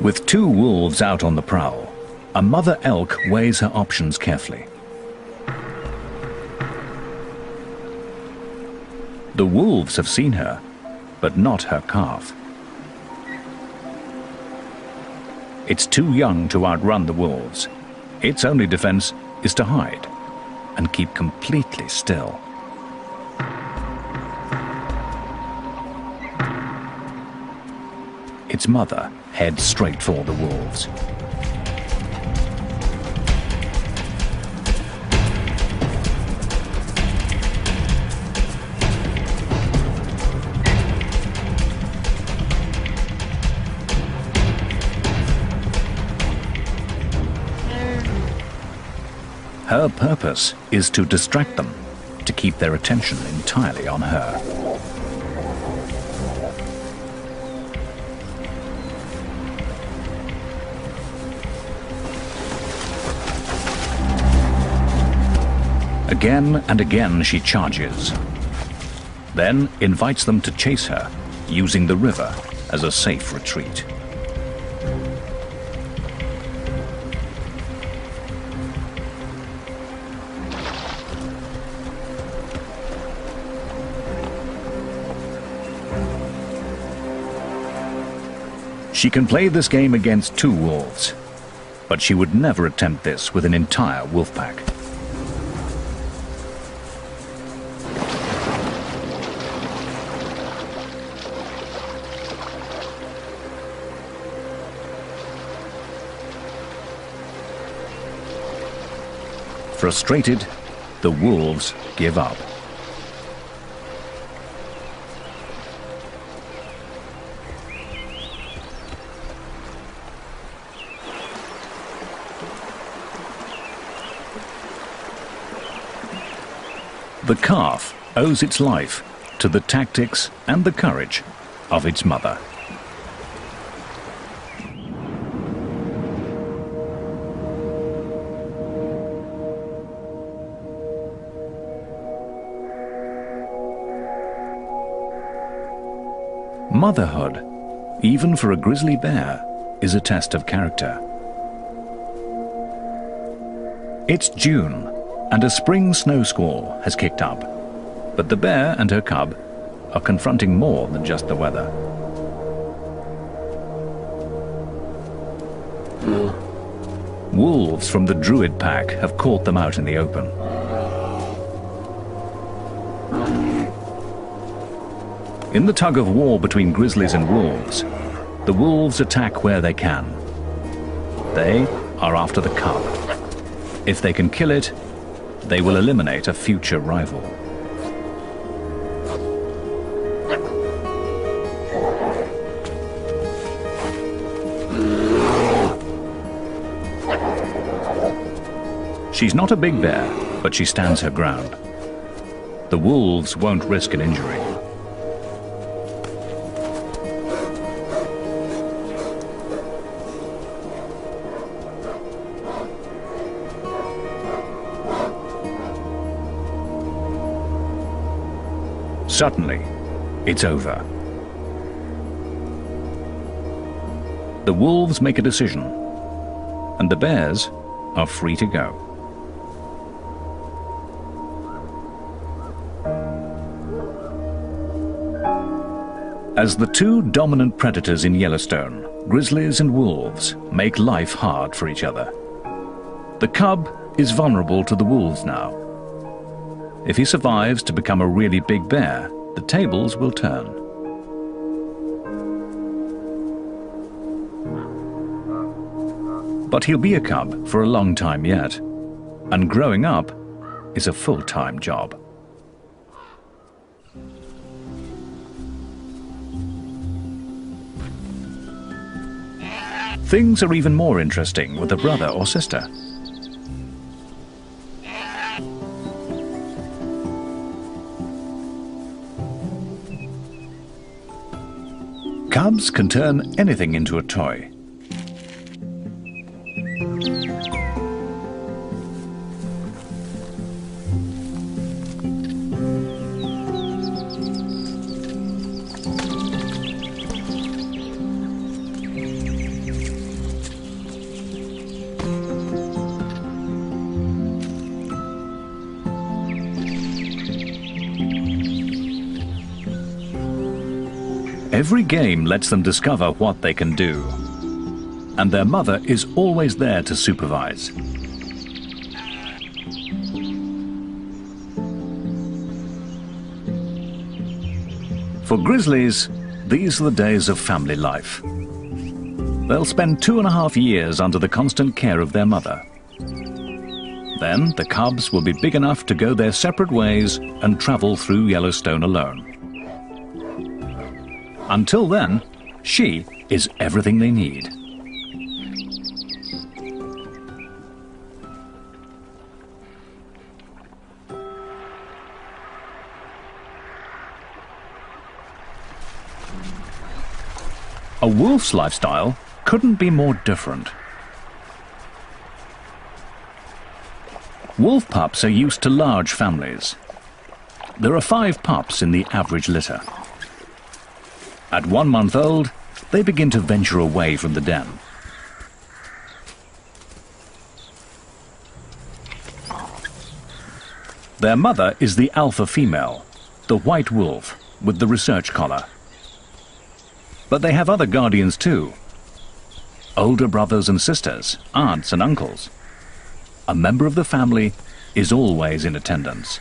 With two wolves out on the prowl, a mother elk weighs her options carefully. The wolves have seen her, but not her calf. It's too young to outrun the wolves. Its only defense is to hide and keep completely still. Its mother heads straight for the wolves. Her purpose is to distract them, to keep their attention entirely on her. Again and again she charges, then invites them to chase her, using the river as a safe retreat. She can play this game against two wolves, but she would never attempt this with an entire wolf pack. Frustrated, the wolves give up. The calf owes its life to the tactics and the courage of its mother. Motherhood, even for a grizzly bear, is a test of character. It's June, and a spring snow squall has kicked up, but the bear and her cub are confronting more than just the weather. Wolves from the Druid pack have caught them out in the open. In the tug of war between grizzlies and wolves, the wolves attack where they can. They are after the cub. If they can kill it, they will eliminate a future rival. She's not a big bear, but she stands her ground. The wolves won't risk an injury. Suddenly, it's over. The wolves make a decision, and the bears are free to go. As the two dominant predators in Yellowstone, grizzlies and wolves make life hard for each other. The cub is vulnerable to the wolves now. If he survives to become a really big bear, the tables will turn. But he'll be a cub for a long time yet, and growing up is a full-time job. Things are even more interesting with a brother or sister. Cubs can turn anything into a toy. Every game lets them discover what they can do, and their mother is always there to supervise. For grizzlies, these are the days of family life. They'll spend 2.5 years under the constant care of their mother. Then the cubs will be big enough to go their separate ways and travel through Yellowstone alone. Until then, she is everything they need. A wolf's lifestyle couldn't be more different. Wolf pups are used to large families. There are 5 pups in the average litter. At 1 month old, they begin to venture away from the den. Their mother is the alpha female, the white wolf with the research collar. But they have other guardians too. Older brothers and sisters, aunts and uncles. A member of the family is always in attendance.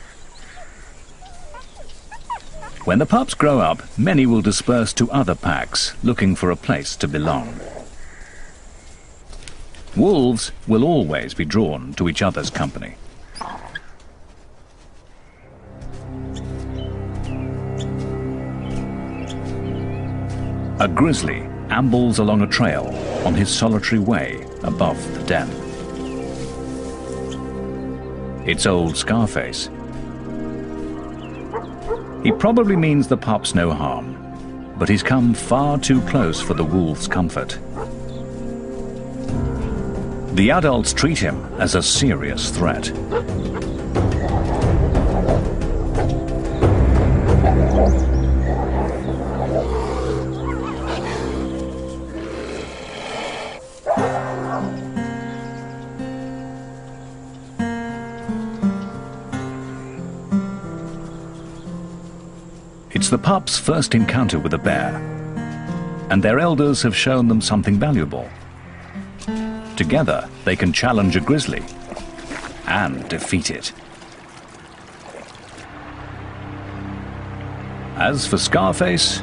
When the pups grow up, many will disperse to other packs, looking for a place to belong. Wolves will always be drawn to each other's company. A grizzly ambles along a trail on his solitary way above the den. It's old Scarface. He probably means the pups no harm, but he's come far too close for the wolves' comfort. The adults treat him as a serious threat. It's the pups' first encounter with a bear, and their elders have shown them something valuable. Together, they can challenge a grizzly and defeat it. As for Scarface,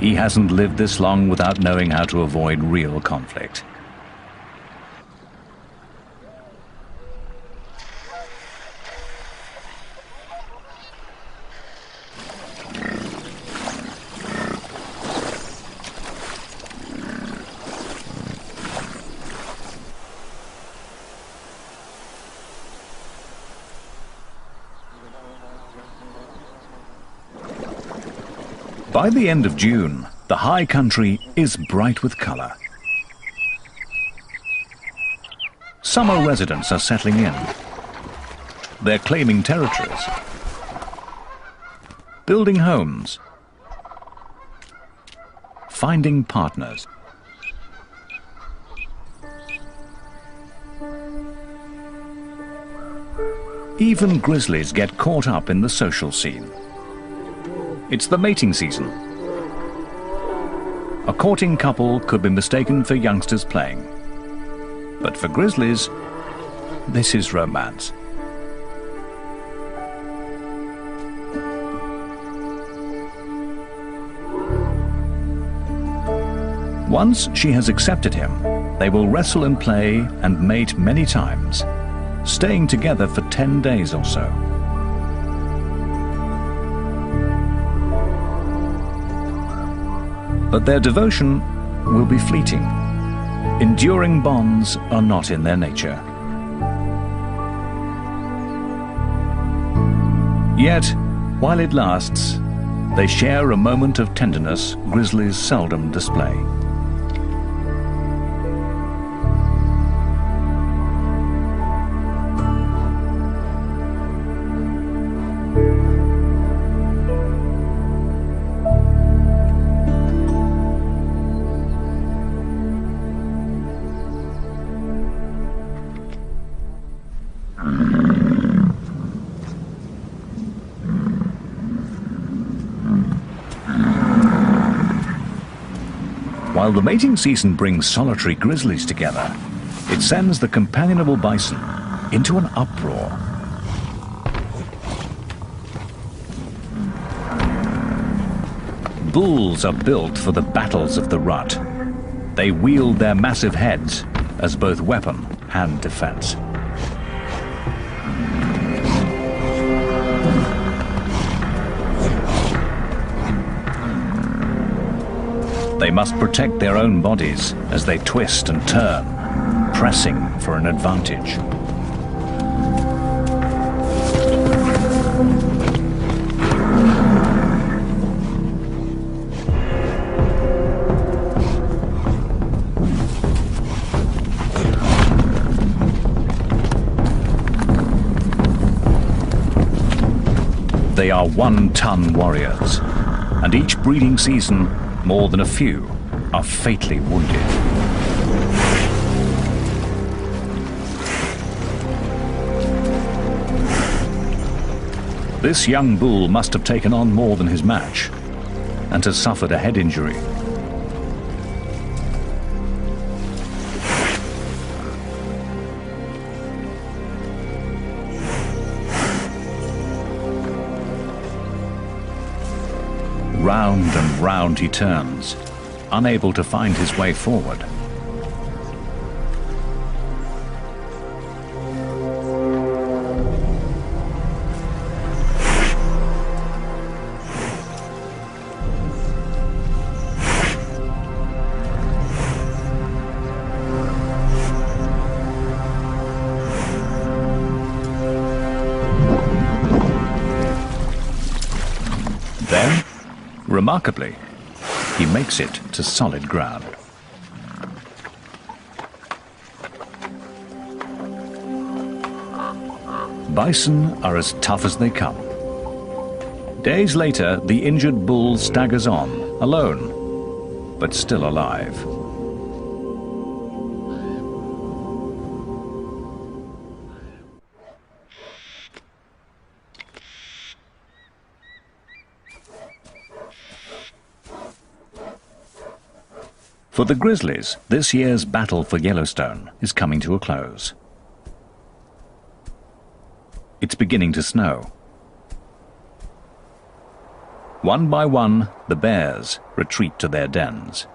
he hasn't lived this long without knowing how to avoid real conflict. By the end of June, the high country is bright with colour. Summer residents are settling in. They're claiming territories, building homes, finding partners. Even grizzlies get caught up in the social scene. It's the mating season. A courting couple could be mistaken for youngsters playing. But for grizzlies, this is romance. Once she has accepted him, they will wrestle and play and mate many times, staying together for 10 days or so. But their devotion will be fleeting. Enduring bonds are not in their nature. Yet, while it lasts, they share a moment of tenderness grizzlies seldom display. While the mating season brings solitary grizzlies together, it sends the companionable bison into an uproar. Bulls are built for the battles of the rut. They wield their massive heads as both weapon and defense. They must protect their own bodies as they twist and turn, pressing for an advantage. They are one-ton warriors, and each breeding season more than a few are fatally wounded. This young bull must have taken on more than his match and has suffered a head injury. Round and round he turns, unable to find his way forward. Then, remarkably, he makes it to solid ground. Bison are as tough as they come. Days later, the injured bull staggers on, alone, but still alive. For the grizzlies, this year's battle for Yellowstone is coming to a close. It's beginning to snow. One by one, the bears retreat to their dens.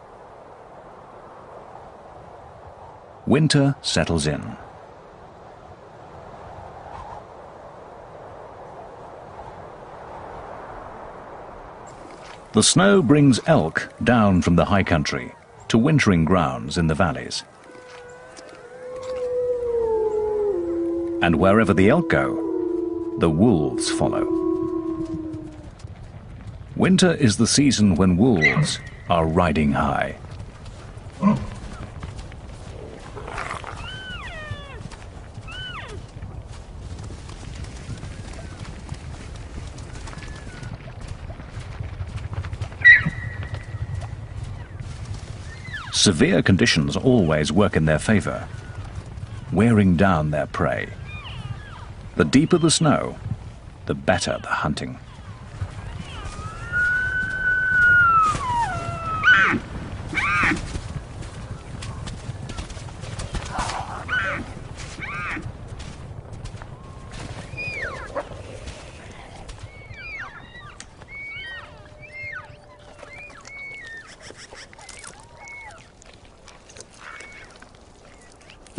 Winter settles in. The snow brings elk down from the high country to wintering grounds in the valleys. And wherever the elk go, the wolves follow. Winter is the season when wolves are riding high. Severe conditions always work in their favor, wearing down their prey. The deeper the snow, the better the hunting.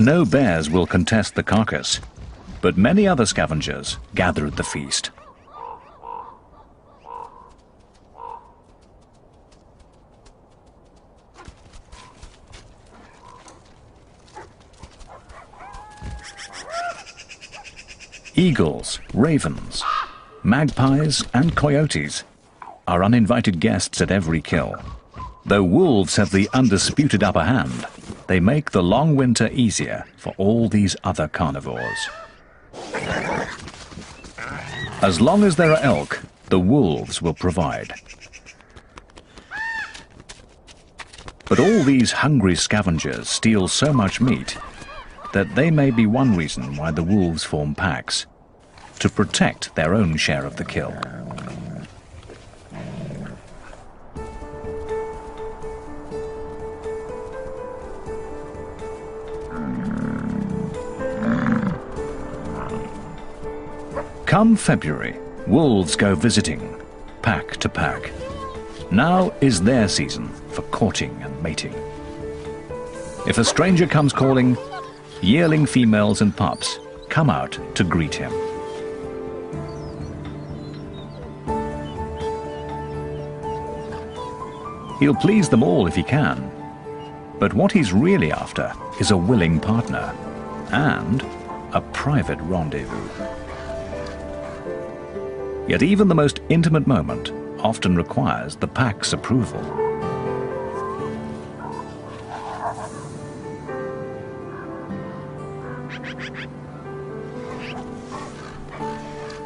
No bears will contest the carcass, but many other scavengers gather at the feast. Eagles, ravens, magpies and coyotes are uninvited guests at every kill. Though wolves have the undisputed upper hand, they make the long winter easier for all these other carnivores. As long as there are elk, the wolves will provide. But all these hungry scavengers steal so much meat that they may be one reason why the wolves form packs, to protect their own share of the kill. Come February, wolves go visiting, pack to pack. Now is their season for courting and mating. If a stranger comes calling, yearling females and pups come out to greet him. He'll please them all if he can, but what he's really after is a willing partner and a private rendezvous. Yet even the most intimate moment often requires the pack's approval.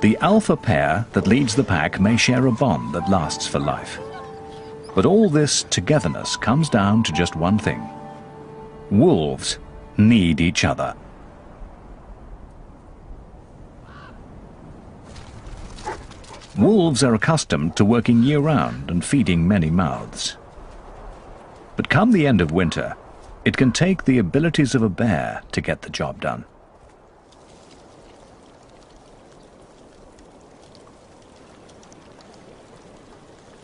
The alpha pair that leads the pack may share a bond that lasts for life. But all this togetherness comes down to just one thing. Wolves need each other. Wolves are accustomed to working year-round and feeding many mouths. But come the end of winter, it can take the abilities of a bear to get the job done.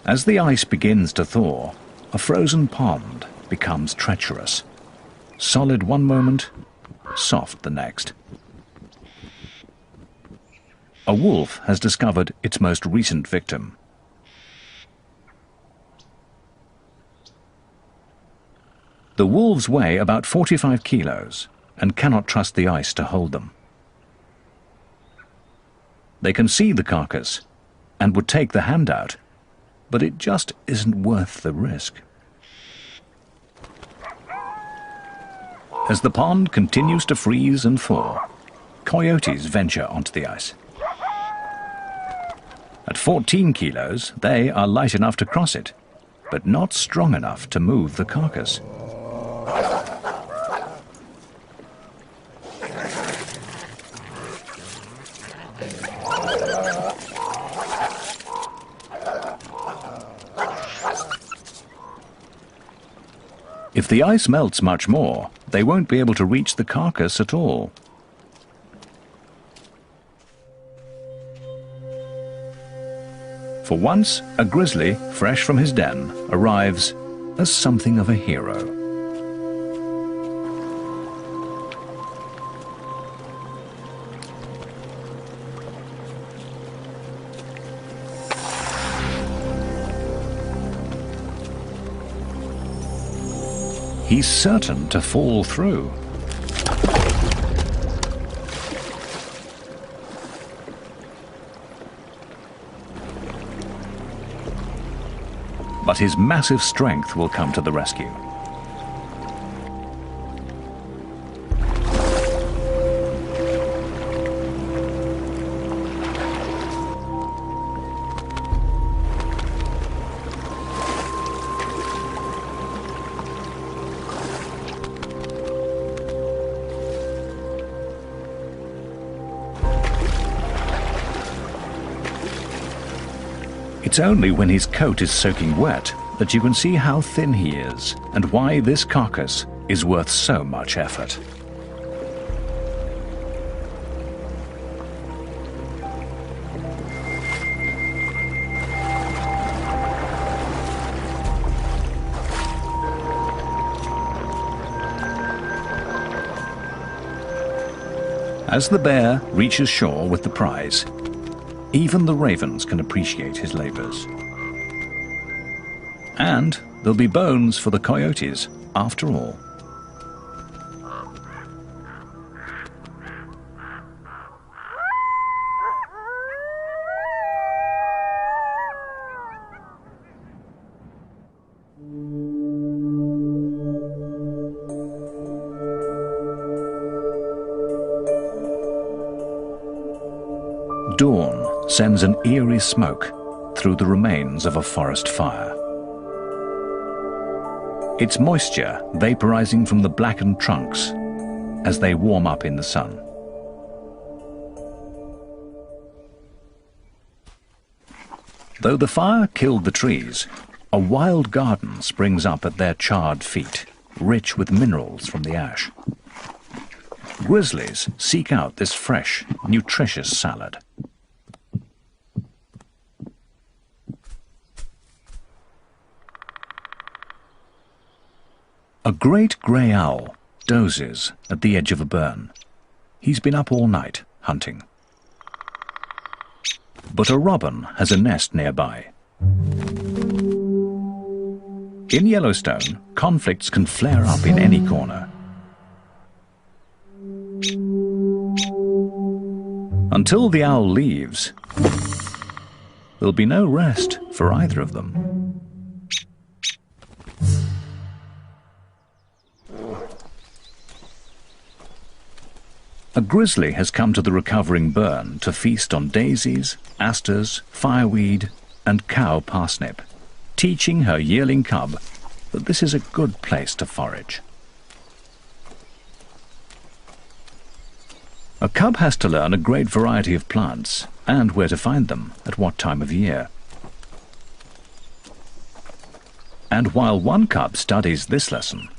As the ice begins to thaw, a frozen pond becomes treacherous. Solid one moment, soft the next. A wolf has discovered its most recent victim. The wolves weigh about 45 kilos and cannot trust the ice to hold them. They can see the carcass and would take the hand out, but it just isn't worth the risk. As the pond continues to freeze and thaw, coyotes venture onto the ice. At 14 kilos, they are light enough to cross it, but not strong enough to move the carcass. If the ice melts much more, they won't be able to reach the carcass at all. For once, a grizzly, fresh from his den, arrives as something of a hero. He's certain to fall through. but his massive strength will come to the rescue. It's only when his coat is soaking wet that you can see how thin he is and why this carcass is worth so much effort. As the bear reaches shore with the prize, even the ravens can appreciate his labors. And there'll be bones for the coyotes, after all. Dawn sends an eerie smoke through the remains of a forest fire. It's moisture vaporizing from the blackened trunks as they warm up in the sun. Though the fire killed the trees, a wild garden springs up at their charred feet, rich with minerals from the ash. Grizzlies seek out this fresh, nutritious salad. A great grey owl dozes at the edge of a burn. He's been up all night hunting. But a robin has a nest nearby. In Yellowstone, conflicts can flare up in any corner. Until the owl leaves, there'll be no rest for either of them. A grizzly has come to the recovering burn to feast on daisies, asters, fireweed, and cow parsnip, teaching her yearling cub that this is a good place to forage. A cub has to learn a great variety of plants and where to find them at what time of year. And while one cub studies this lesson,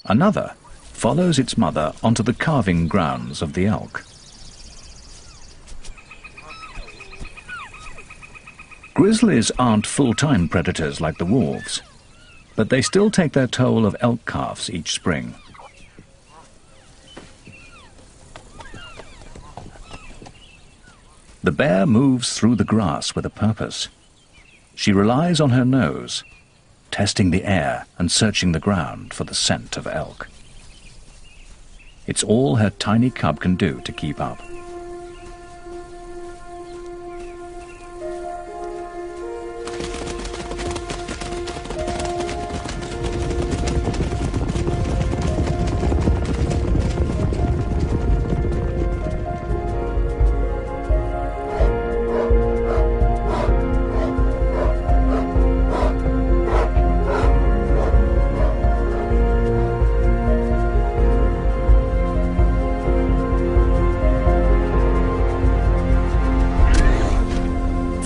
another follows its mother onto the calving grounds of the elk. Grizzlies aren't full-time predators like the wolves, but they still take their toll of elk calves each spring. The bear moves through the grass with a purpose. She relies on her nose, testing the air and searching the ground for the scent of elk. It's all her tiny cub can do to keep up.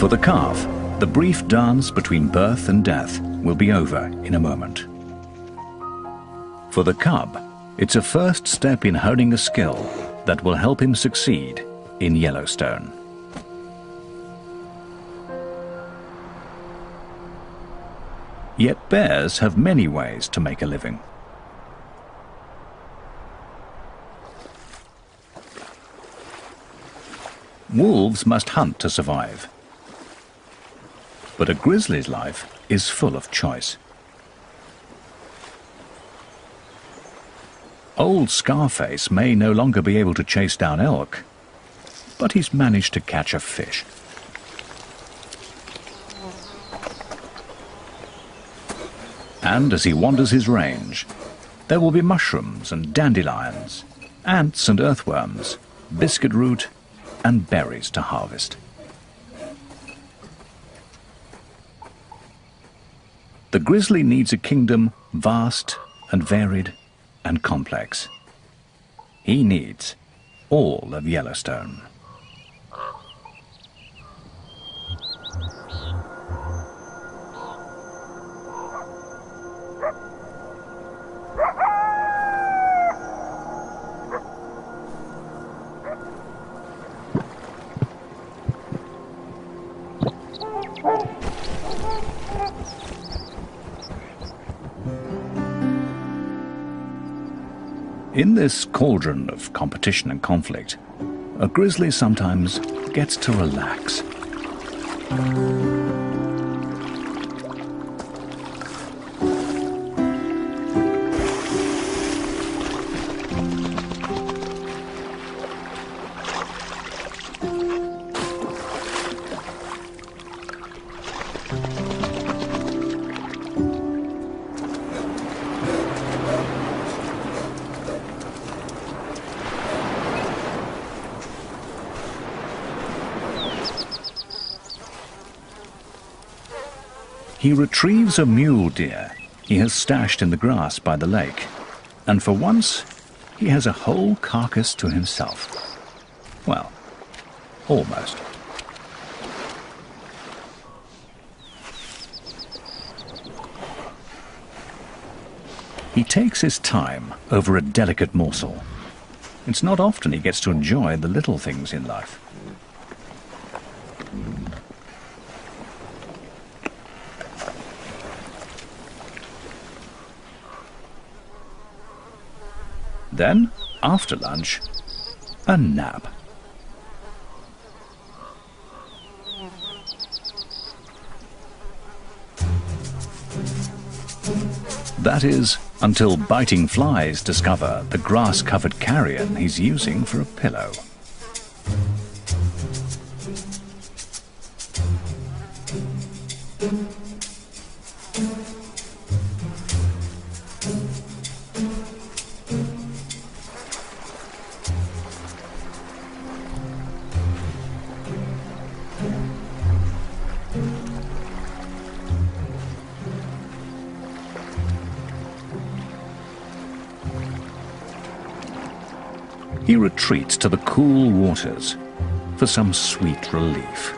For the calf, the brief dance between birth and death will be over in a moment. For the cub, it's a first step in honing a skill that will help him succeed in Yellowstone. Yet bears have many ways to make a living. Wolves must hunt to survive. But a grizzly's life is full of choice. Old Scarface may no longer be able to chase down elk, but he's managed to catch a fish. And as he wanders his range, there will be mushrooms and dandelions, ants and earthworms, biscuit root and berries to harvest. The grizzly needs a kingdom vast and varied and complex. He needs all of Yellowstone. In this cauldron of competition and conflict, a grizzly sometimes gets to relax. He retrieves a mule deer he has stashed in the grass by the lake, and for once he has a whole carcass to himself. Well, almost. He takes his time over a delicate morsel. It's not often he gets to enjoy the little things in life. Then, after lunch, a nap. That is, until biting flies discover the grass-covered carrion he's using for a pillow. He retreats to the cool waters for some sweet relief.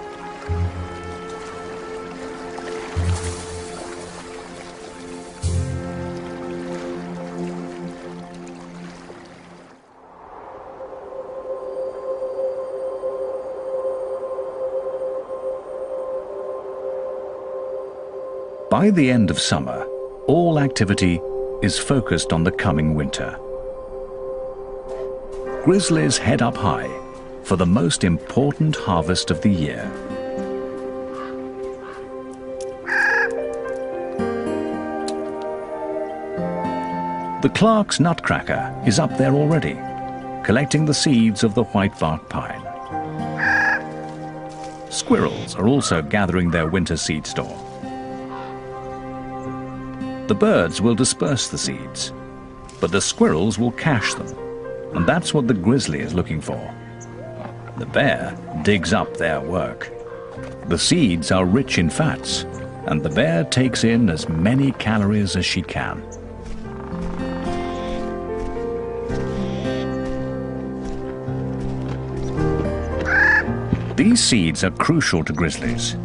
By the end of summer, all activity is focused on the coming winter. Grizzlies head up high for the most important harvest of the year. The Clark's nutcracker is up there already, collecting the seeds of the whitebark pine. Squirrels are also gathering their winter seed store. The birds will disperse the seeds, but the squirrels will cache them. And that's what the grizzly is looking for. The bear digs up their work. The seeds are rich in fats, and the bear takes in as many calories as she can. These seeds are crucial to grizzlies,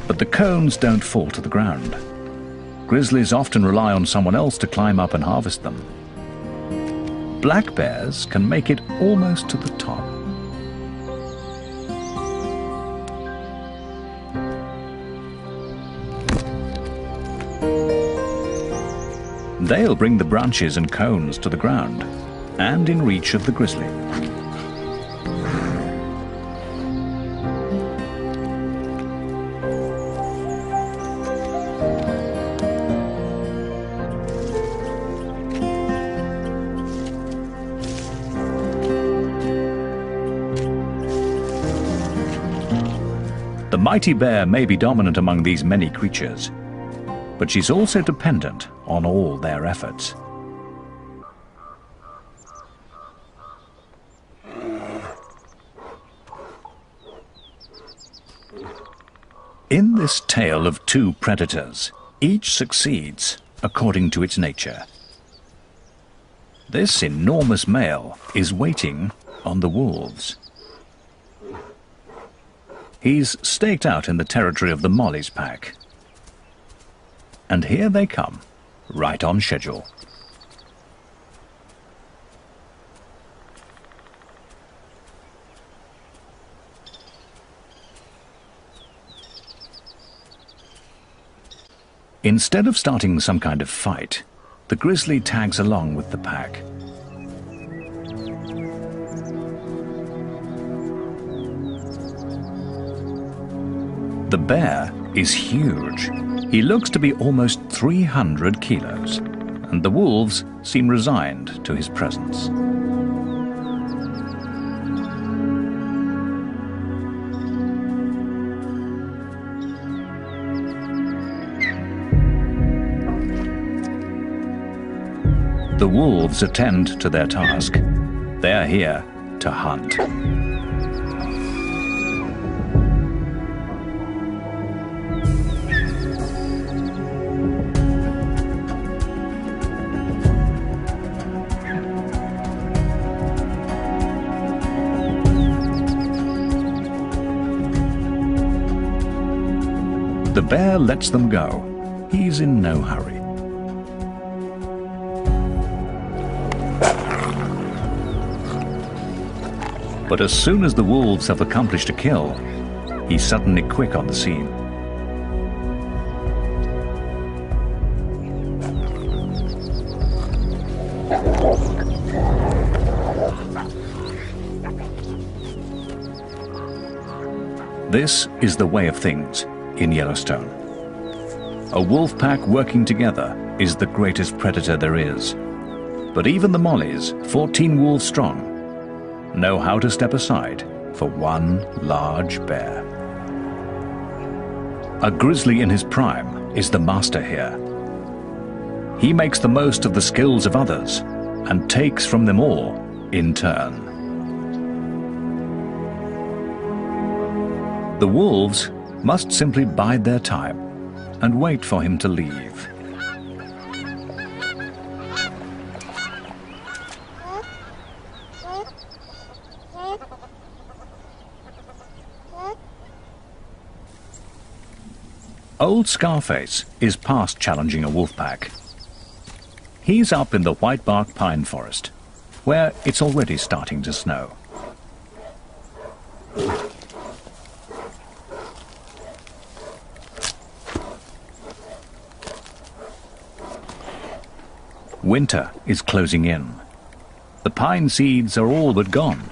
but the cones don't fall to the ground. Grizzlies often rely on someone else to climb up and harvest them. Black bears can make it almost to the top. They'll bring the branches and cones to the ground and in reach of the grizzly. The mighty bear may be dominant among these many creatures, but she's also dependent on all their efforts. In this tale of two predators, each succeeds according to its nature. This enormous male is waiting on the wolves. He's staked out in the territory of the Molly's pack. And here they come, right on schedule. Instead of starting some kind of fight, the grizzly tags along with the pack. The bear is huge. He looks to be almost 300 kilos, and the wolves seem resigned to his presence. The wolves attend to their task. They're here to hunt. The bear lets them go. He's in no hurry. But as soon as the wolves have accomplished a kill, he's suddenly quick on the scene. This is the way of things in Yellowstone. A wolf pack working together is the greatest predator there is. But even the Mollies, 14 wolves strong, know how to step aside for one large bear. A grizzly in his prime is the master here. He makes the most of the skills of others and takes from them all in turn. The wolves must simply bide their time and wait for him to leave. Old Scarface is past challenging a wolf pack. He's up in the whitebark pine forest, where it's already starting to snow. Winter is closing in. The pine seeds are all but gone.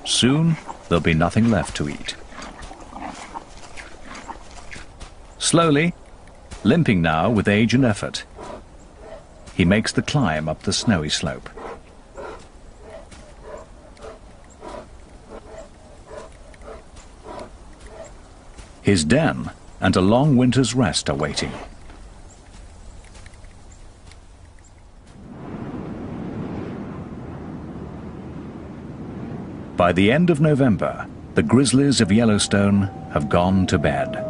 Soon there'll be nothing left to eat. Slowly, limping now with age and effort, he makes the climb up the snowy slope. His den and a long winter's rest are waiting. By the end of November, the grizzlies of Yellowstone have gone to bed.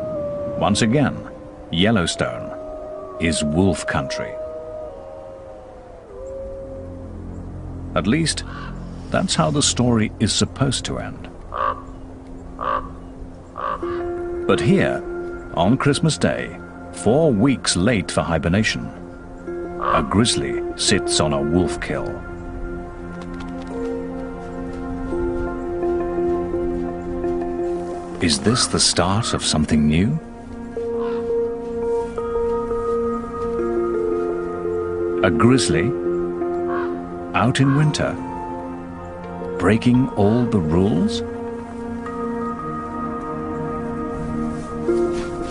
Once again, Yellowstone is wolf country. At least, that's how the story is supposed to end. But here, on Christmas Day, 4 weeks late for hibernation, a grizzly sits on a wolf kill. Is this the start of something new? A grizzly, out in winter, breaking all the rules?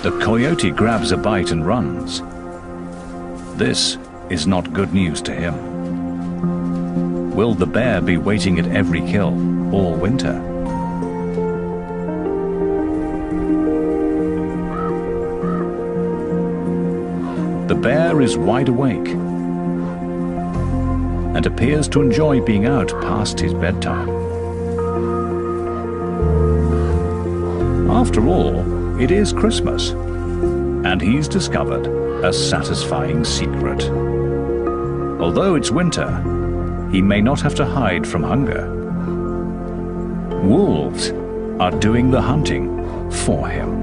The coyote grabs a bite and runs. This is not good news to him. Will the bear be waiting at every kill all winter? boar is wide awake and appears to enjoy being out past his bedtime. After all, it is Christmas, and he's discovered a satisfying secret. Although it's winter, he may not have to hide from hunger. Wolves are doing the hunting for him.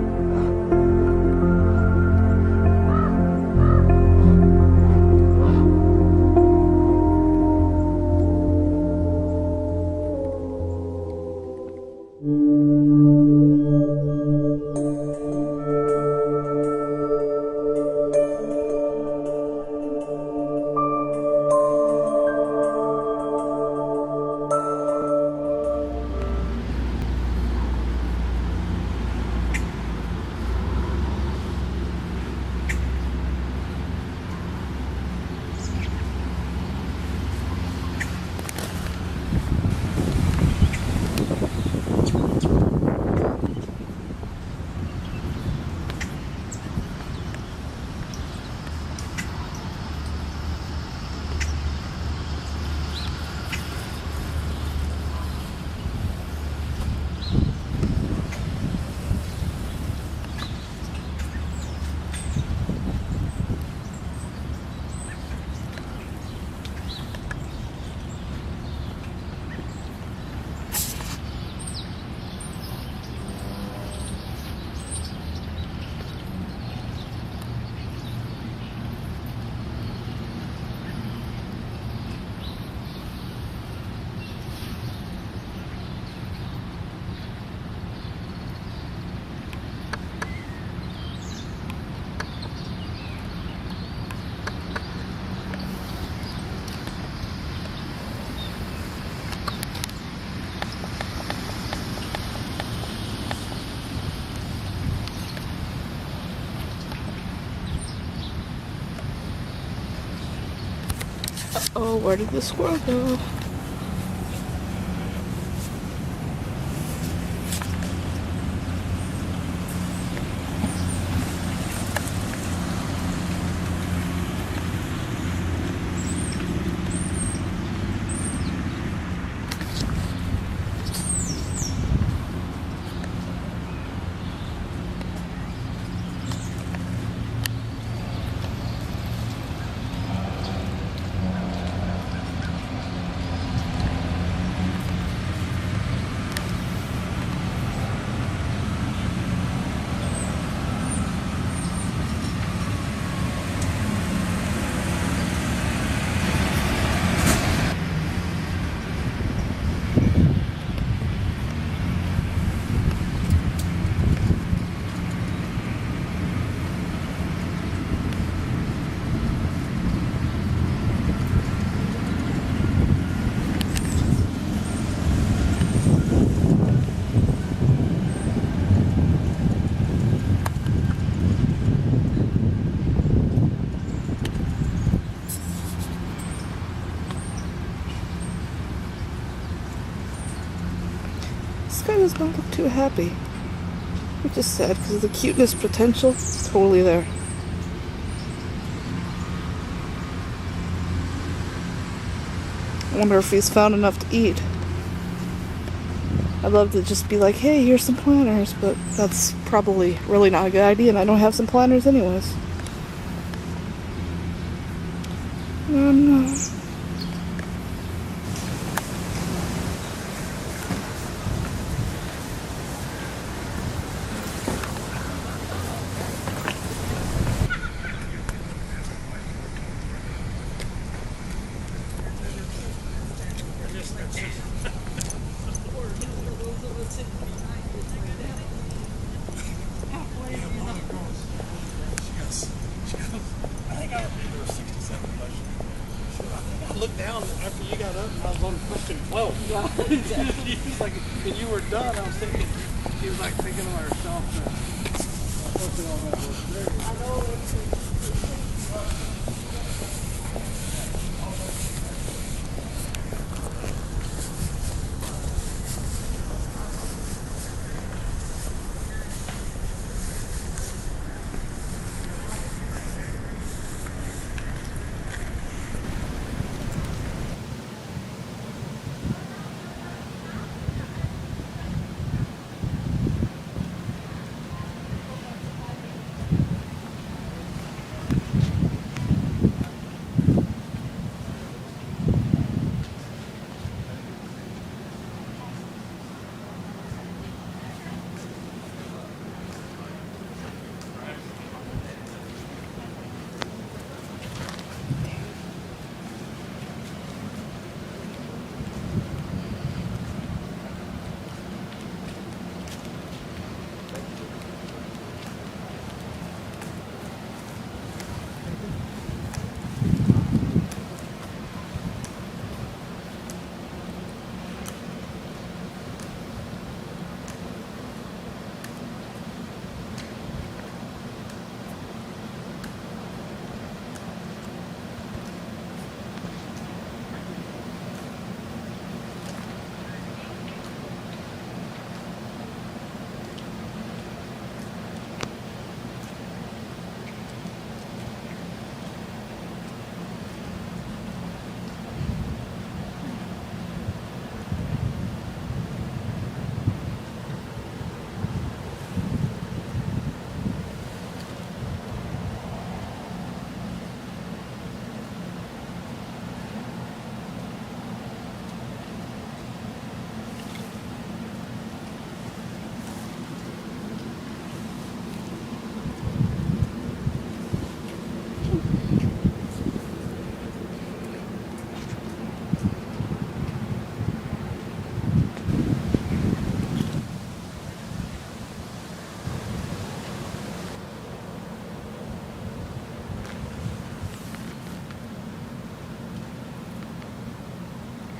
Oh, where did the squirrel go? This guy does not look too happy, which is sad because the cuteness potential is totally there. I wonder if he's found enough to eat. I'd love to just be like, hey, here's some planters, but that's probably really not a good idea, and I don't have some planters anyways. Oh no. Looked down after you got up and I was on question 12. He was like, when you were done, I was thinking, she was like thinking of herself. I know.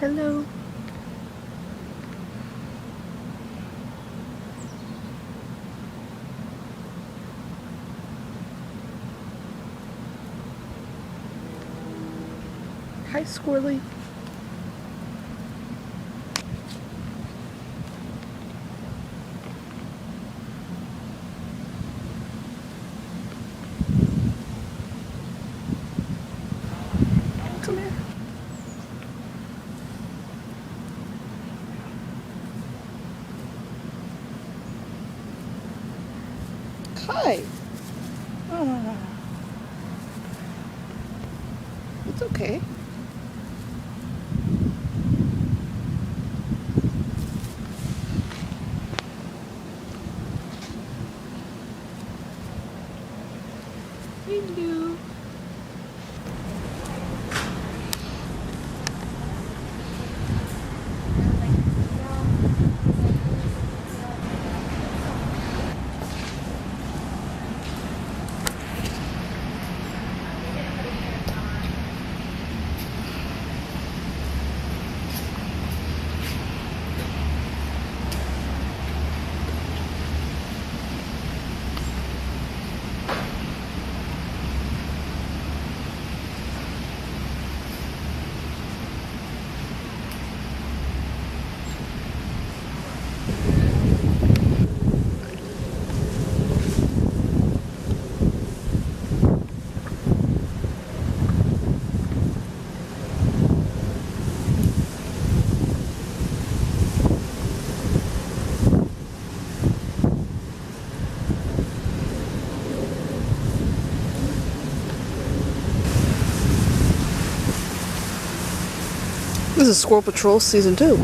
Hello. Hi, Squirrely. Come here. Hi. Oh. It's okay. Hello. This is Squirrel Patrol Season 2.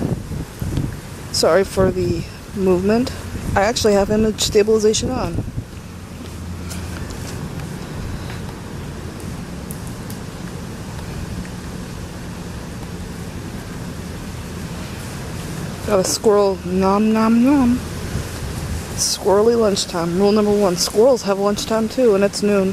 Sorry for the movement. I actually have image stabilization on. Got a squirrel nom nom nom. Squirrely lunchtime. Rule number 1. Squirrels have lunchtime too, and it's noon.